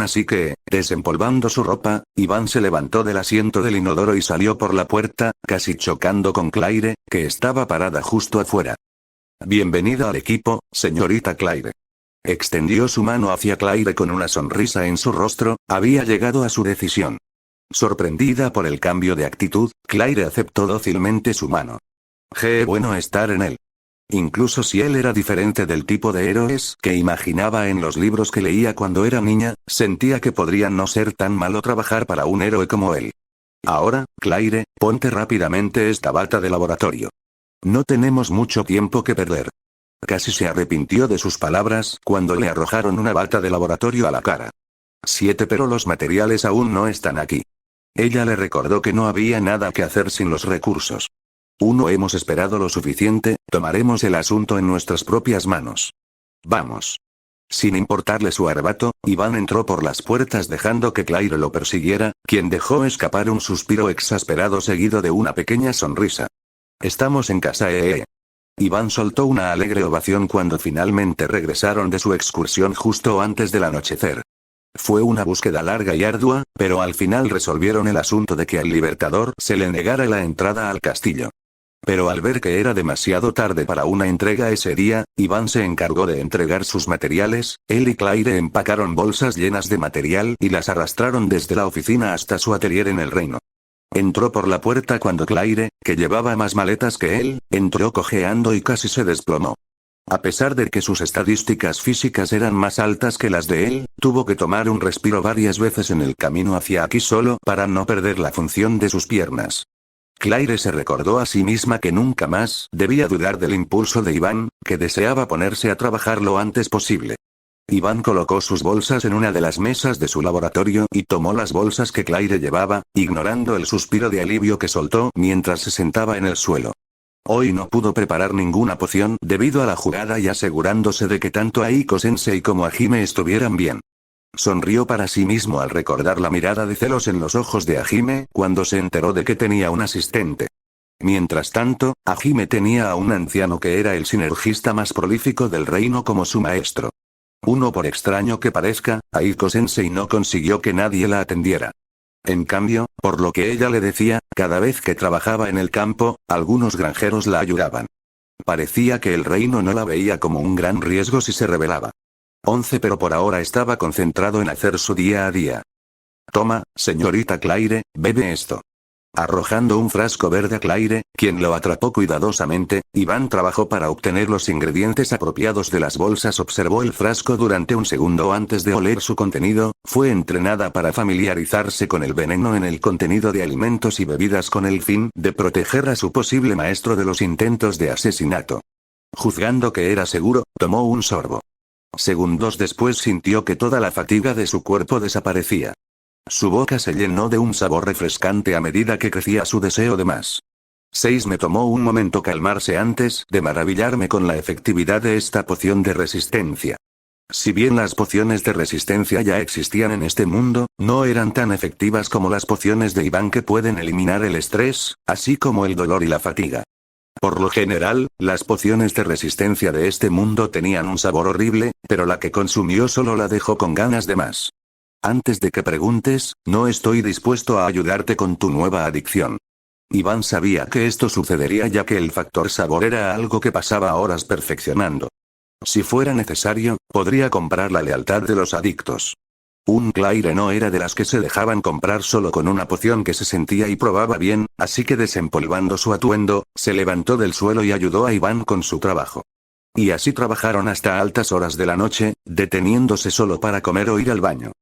Speaker 2: Así que, desempolvando su ropa, Iván se levantó del asiento del inodoro y salió por la puerta, casi chocando con Claire, que estaba parada justo afuera. Bienvenida al equipo, señorita Claire. Extendió su mano hacia Claire con una sonrisa en su rostro, había llegado a su decisión. Sorprendida por el cambio de actitud, Claire aceptó dócilmente su mano. Qué bueno estar en él. Incluso si él era diferente del tipo de héroes que imaginaba en los libros que leía cuando era niña, sentía que podría no ser tan malo trabajar para un héroe como él. Ahora, Claire, ponte rápidamente esta bata de laboratorio. No tenemos mucho tiempo que perder. Casi se arrepintió de sus palabras cuando le arrojaron una bata de laboratorio a la cara. 7 Pero los materiales aún no están aquí. Ella le recordó que no había nada que hacer sin los recursos. Hemos esperado lo suficiente, tomaremos el asunto en nuestras propias manos. Vamos. Sin importarle su arrebato, Iván entró por las puertas dejando que Claire lo persiguiera, quien dejó escapar un suspiro exasperado seguido de una pequeña sonrisa. Estamos en casa, Iván soltó una alegre ovación cuando finalmente regresaron de su excursión justo antes del anochecer. Fue una búsqueda larga y ardua, pero al final resolvieron el asunto de que al Libertador se le negara la entrada al castillo. Pero al ver que era demasiado tarde para una entrega ese día, Iván se encargó de entregar sus materiales, él y Claire empacaron bolsas llenas de material y las arrastraron desde la oficina hasta su atelier en el reino. Entró por la puerta cuando Claire, que llevaba más maletas que él, entró cojeando y casi se desplomó. A pesar de que sus estadísticas físicas eran más altas que las de él, tuvo que tomar un respiro varias veces en el camino hacia aquí solo para no perder la función de sus piernas. Claire se recordó a sí misma que nunca más debía dudar del impulso de Iván, que deseaba ponerse a trabajar lo antes posible. Iván colocó sus bolsas en una de las mesas de su laboratorio y tomó las bolsas que Claire llevaba, ignorando el suspiro de alivio que soltó mientras se sentaba en el suelo. Hoy no pudo preparar ninguna poción debido a la jugada y asegurándose de que tanto Aiko-sensei como Hajime estuvieran bien. Sonrió para sí mismo al recordar la mirada de celos en los ojos de Hajime cuando se enteró de que tenía un asistente. Mientras tanto, Hajime tenía a un anciano que era el sinergista más prolífico del reino como su maestro. Por extraño que parezca, Aiko-sensei no consiguió que nadie la atendiera. En cambio, por lo que ella le decía, cada vez que trabajaba en el campo, algunos granjeros la ayudaban. Parecía que el reino no la veía como un gran riesgo si se rebelaba. 11 Pero por ahora estaba concentrado en hacer su día a día. Toma, señorita Claire, bebe esto. Arrojando un frasco verde a Claire, quien lo atrapó cuidadosamente, Iván trabajó para obtener los ingredientes apropiados de las bolsas. Observó el frasco durante un segundo antes de oler su contenido. Fue entrenada para familiarizarse con el veneno en el contenido de alimentos y bebidas con el fin de proteger a su posible maestro de los intentos de asesinato. Juzgando que era seguro, tomó un sorbo. Segundos después sintió que toda la fatiga de su cuerpo desaparecía. Su boca se llenó de un sabor refrescante a medida que crecía su deseo de más. 6 Me tomó un momento calmarse antes de maravillarme con la efectividad de esta poción de resistencia. Si bien las pociones de resistencia ya existían en este mundo, no eran tan efectivas como las pociones de Iván que pueden eliminar el estrés, así como el dolor y la fatiga. Por lo general, las pociones de resistencia de este mundo tenían un sabor horrible, pero la que consumió solo la dejó con ganas de más. Antes de que preguntes, no estoy dispuesto a ayudarte con tu nueva adicción. Iván sabía que esto sucedería ya que el factor sabor era algo que pasaba horas perfeccionando. Si fuera necesario, podría comprar la lealtad de los adictos. Claire no era de las que se dejaban comprar solo con una poción que se sentía y probaba bien, así que desempolvando su atuendo, se levantó del suelo y ayudó a Iván con su trabajo. Y así trabajaron hasta altas horas de la noche, deteniéndose solo para comer o ir al baño.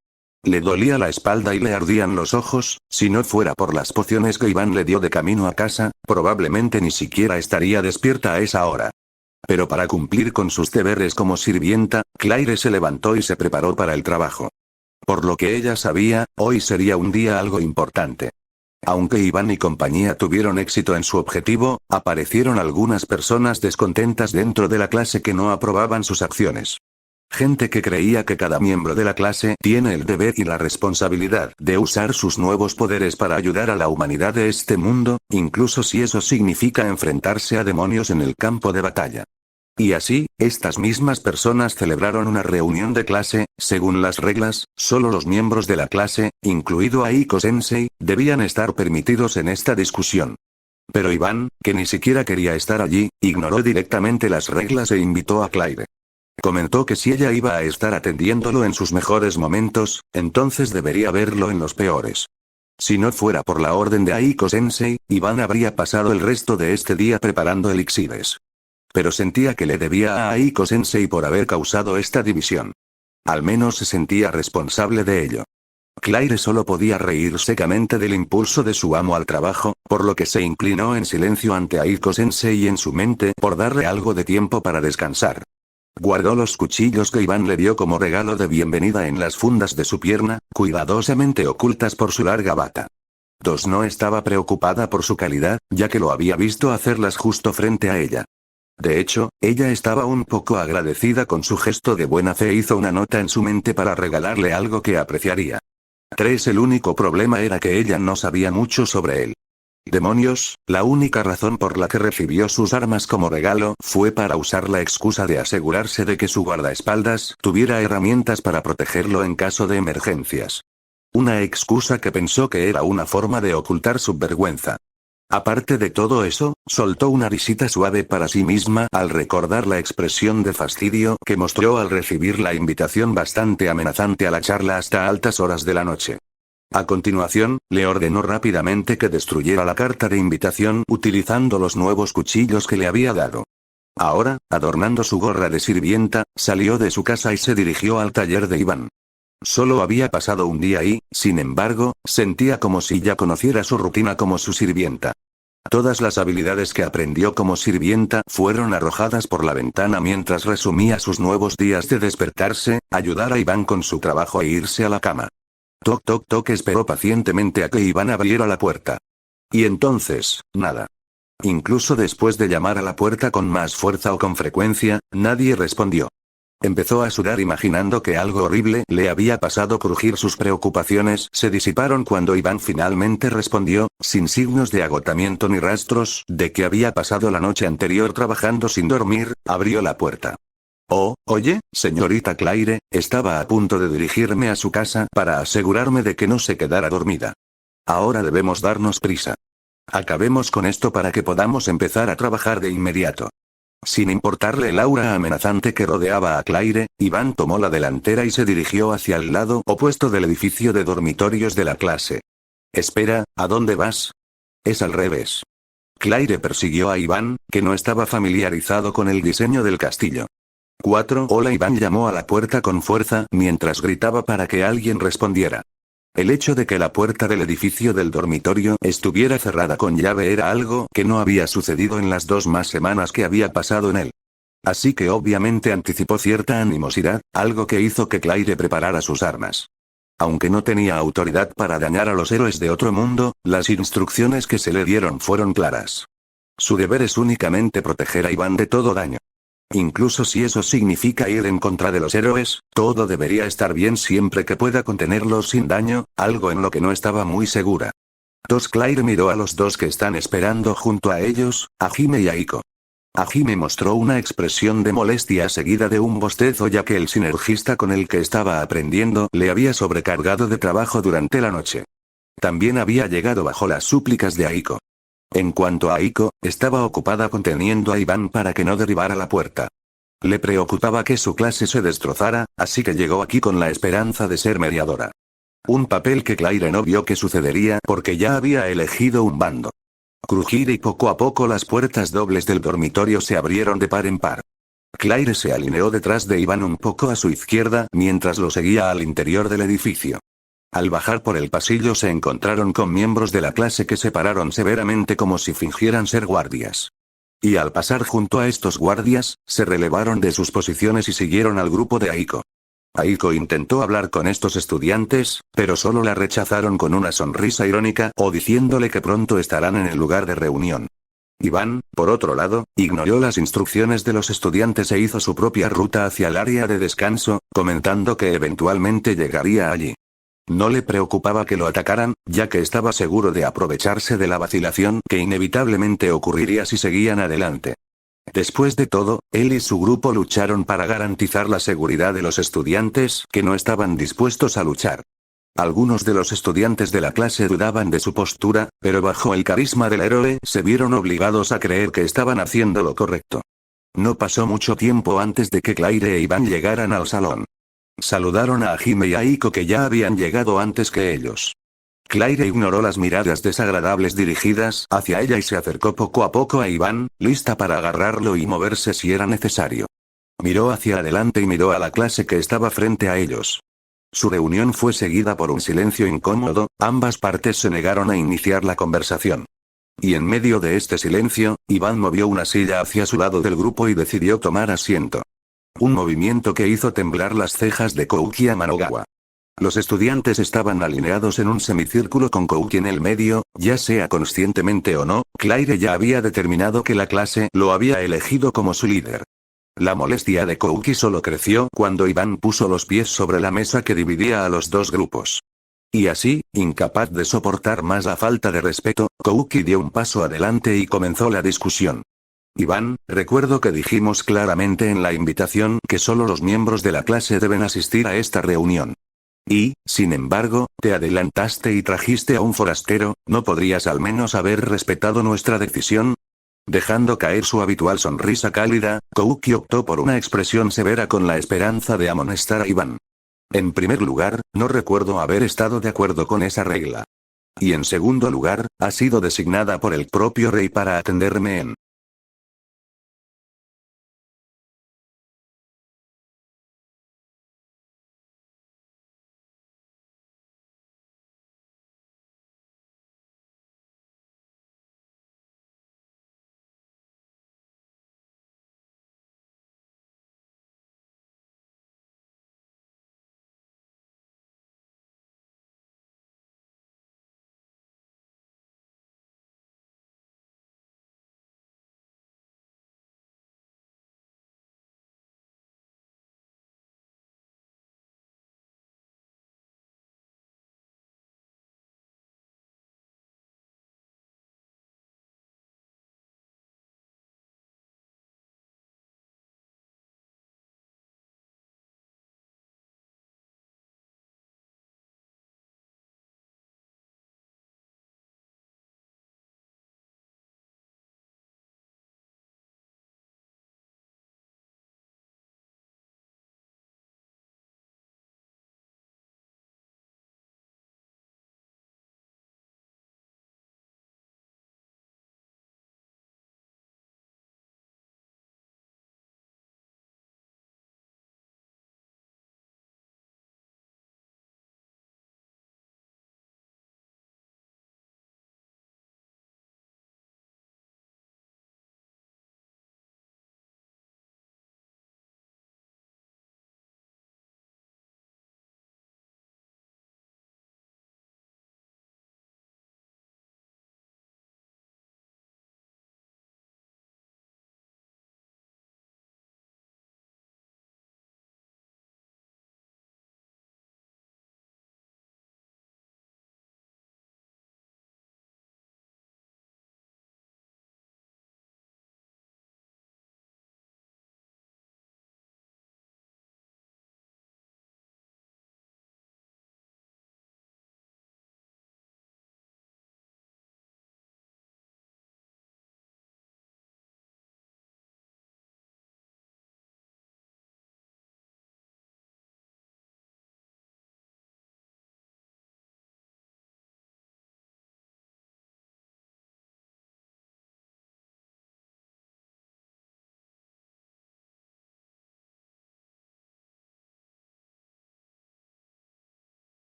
Speaker 2: Le dolía la espalda y le ardían los ojos. Si no fuera por las pociones que Iván le dio de camino a casa, probablemente ni siquiera estaría despierta a esa hora. Pero para cumplir con sus deberes como sirvienta, Claire se levantó y se preparó para el trabajo. Por lo que ella sabía, hoy sería un día algo importante. Aunque Iván y compañía tuvieron éxito en su objetivo, aparecieron algunas personas descontentas dentro de la clase que no aprobaban sus acciones. Gente que creía que cada miembro de la clase tiene el deber y la responsabilidad de usar sus nuevos poderes para ayudar a la humanidad de este mundo, incluso si eso significa enfrentarse a demonios en el campo de batalla. Y así, estas mismas personas celebraron una reunión de clase. Según las reglas, solo los miembros de la clase, incluido Aiko-sensei, debían estar permitidos en esta discusión. Pero Iván, que ni siquiera quería estar allí, ignoró directamente las reglas e invitó a Claire. Comentó que si ella iba a estar atendiéndolo en sus mejores momentos, entonces debería verlo en los peores. Si no fuera por la orden de Aiko-sensei, Iván habría pasado el resto de este día preparando elixires. Pero sentía que le debía a Aiko-sensei por haber causado esta división. Al menos se sentía responsable de ello. Claire solo podía reír secamente del impulso de su amo al trabajo, por lo que se inclinó en silencio ante Aiko-sensei en su mente por darle algo de tiempo para descansar. Guardó los cuchillos que Iván le dio como regalo de bienvenida en las fundas de su pierna, cuidadosamente ocultas por su larga bata. 2 No estaba preocupada por su calidad, ya que lo había visto hacerlas justo frente a ella. De hecho, ella estaba un poco agradecida con su gesto de buena fe e hizo una nota en su mente para regalarle algo que apreciaría. 3 El único problema era que ella no sabía mucho sobre él. Demonios, la única razón por la que recibió sus armas como regalo fue para usar la excusa de asegurarse de que su guardaespaldas tuviera herramientas para protegerlo en caso de emergencias. Una excusa que pensó que era una forma de ocultar su vergüenza. Aparte de todo eso, soltó una risita suave para sí misma al recordar la expresión de fastidio que mostró al recibir la invitación bastante amenazante a la charla hasta altas horas de la noche. A continuación, le ordenó rápidamente que destruyera la carta de invitación utilizando los nuevos cuchillos que le había dado. Ahora, adornando su gorra de sirvienta, salió de su casa y se dirigió al taller de Iván. Solo había pasado un día y, sin embargo, sentía como si ya conociera su rutina como su sirvienta. Todas las habilidades que aprendió como sirvienta fueron arrojadas por la ventana mientras resumía sus nuevos días de despertarse, ayudar a Iván con su trabajo e irse a la cama. Toc toc toc esperó pacientemente a que Iván abriera la puerta. Y entonces, nada. Incluso después de llamar a la puerta con más fuerza o con frecuencia, nadie respondió. Empezó a sudar imaginando que algo horrible le había pasado. Crujir sus preocupaciones se disiparon cuando Iván finalmente respondió, sin signos de agotamiento ni rastros de que había pasado la noche anterior trabajando sin dormir, abrió la puerta. Oh, oye, señorita Claire, estaba a punto de dirigirme a su casa para asegurarme de que no se quedara dormida. Ahora debemos darnos prisa. Acabemos con esto para que podamos empezar a trabajar de inmediato. Sin importarle el aura amenazante que rodeaba a Claire, Iván tomó la delantera y se dirigió hacia el lado opuesto del edificio de dormitorios de la clase. Espera, ¿a dónde vas? Es al revés. Claire persiguió a Iván, que no estaba familiarizado con el diseño del castillo. 4. Hola. Iván llamó a la puerta con fuerza mientras gritaba para que alguien respondiera. El hecho de que la puerta del edificio del dormitorio estuviera cerrada con llave era algo que no había sucedido en las 2 más semanas que había pasado en él. Así que obviamente anticipó cierta animosidad, algo que hizo que Claire preparara sus armas. Aunque no tenía autoridad para dañar a los héroes de otro mundo, las instrucciones que se le dieron fueron claras. Su deber es únicamente proteger a Iván de todo daño. Incluso si eso significa ir en contra de los héroes, todo debería estar bien siempre que pueda contenerlos sin daño, algo en lo que no estaba muy segura. Claire miró a los 2 que están esperando junto a ellos, a Hime y a Iko. Hime mostró una expresión de molestia seguida de un bostezo ya que el sinergista con el que estaba aprendiendo le había sobrecargado de trabajo durante la noche. También había llegado bajo las súplicas de Aiko. En cuanto a Iko, estaba ocupada conteniendo a Iván para que no derribara la puerta. Le preocupaba que su clase se destrozara, así que llegó aquí con la esperanza de ser mediadora. Un papel que Claire no vio que sucedería porque ya había elegido un bando. Crujir y poco a poco las puertas dobles del dormitorio se abrieron de par en par. Claire se alineó detrás de Iván un poco a su izquierda mientras lo seguía al interior del edificio. Al bajar por el pasillo se encontraron con miembros de la clase que se pararon severamente como si fingieran ser guardias. Y al pasar junto a estos guardias, se relevaron de sus posiciones y siguieron al grupo de Aiko. Aiko intentó hablar con estos estudiantes, pero solo la rechazaron con una sonrisa irónica o diciéndole que pronto estarán en el lugar de reunión. Iván, por otro lado, ignoró las instrucciones de los estudiantes e hizo su propia ruta hacia el área de descanso, comentando que eventualmente llegaría allí. No le preocupaba que lo atacaran, ya que estaba seguro de aprovecharse de la vacilación que inevitablemente ocurriría si seguían adelante. Después de todo, él y su grupo lucharon para garantizar la seguridad de los estudiantes que no estaban dispuestos a luchar. Algunos de los estudiantes de la clase dudaban de su postura, pero bajo el carisma del héroe se vieron obligados a creer que estaban haciendo lo correcto. No pasó mucho tiempo antes de que Claire e Iván llegaran al salón. Saludaron a Hime y a Aiko que ya habían llegado antes que ellos. Claire ignoró las miradas desagradables dirigidas hacia ella y se acercó poco a poco a Iván, lista para agarrarlo y moverse si era necesario. Miró hacia adelante y miró a la clase que estaba frente a ellos. Su reunión fue seguida por un silencio incómodo, ambas partes se negaron a iniciar la conversación. Y en medio de este silencio, Iván movió una silla hacia su lado del grupo y decidió tomar asiento. Un movimiento que hizo temblar las cejas de Kouki Amanogawa. Los estudiantes estaban alineados en un semicírculo con Kouki en el medio, ya sea conscientemente o no, Claire ya había determinado que la clase lo había elegido como su líder. La molestia de Kouki solo creció cuando Iván puso los pies sobre la mesa que dividía a los 2 grupos. Y así, incapaz de soportar más la falta de respeto, Kouki dio un paso adelante y comenzó la discusión. Iván, recuerdo que dijimos claramente en la invitación que solo los miembros de la clase deben asistir a esta reunión. Y, sin embargo, te adelantaste y trajiste a un forastero, ¿no podrías al menos haber respetado nuestra decisión? Dejando caer su habitual sonrisa cálida, Kouki optó por una expresión severa con la esperanza de amonestar a Iván. En primer lugar, no recuerdo haber estado de acuerdo con esa regla. Y en segundo lugar, ha sido designada por el propio rey para atenderme en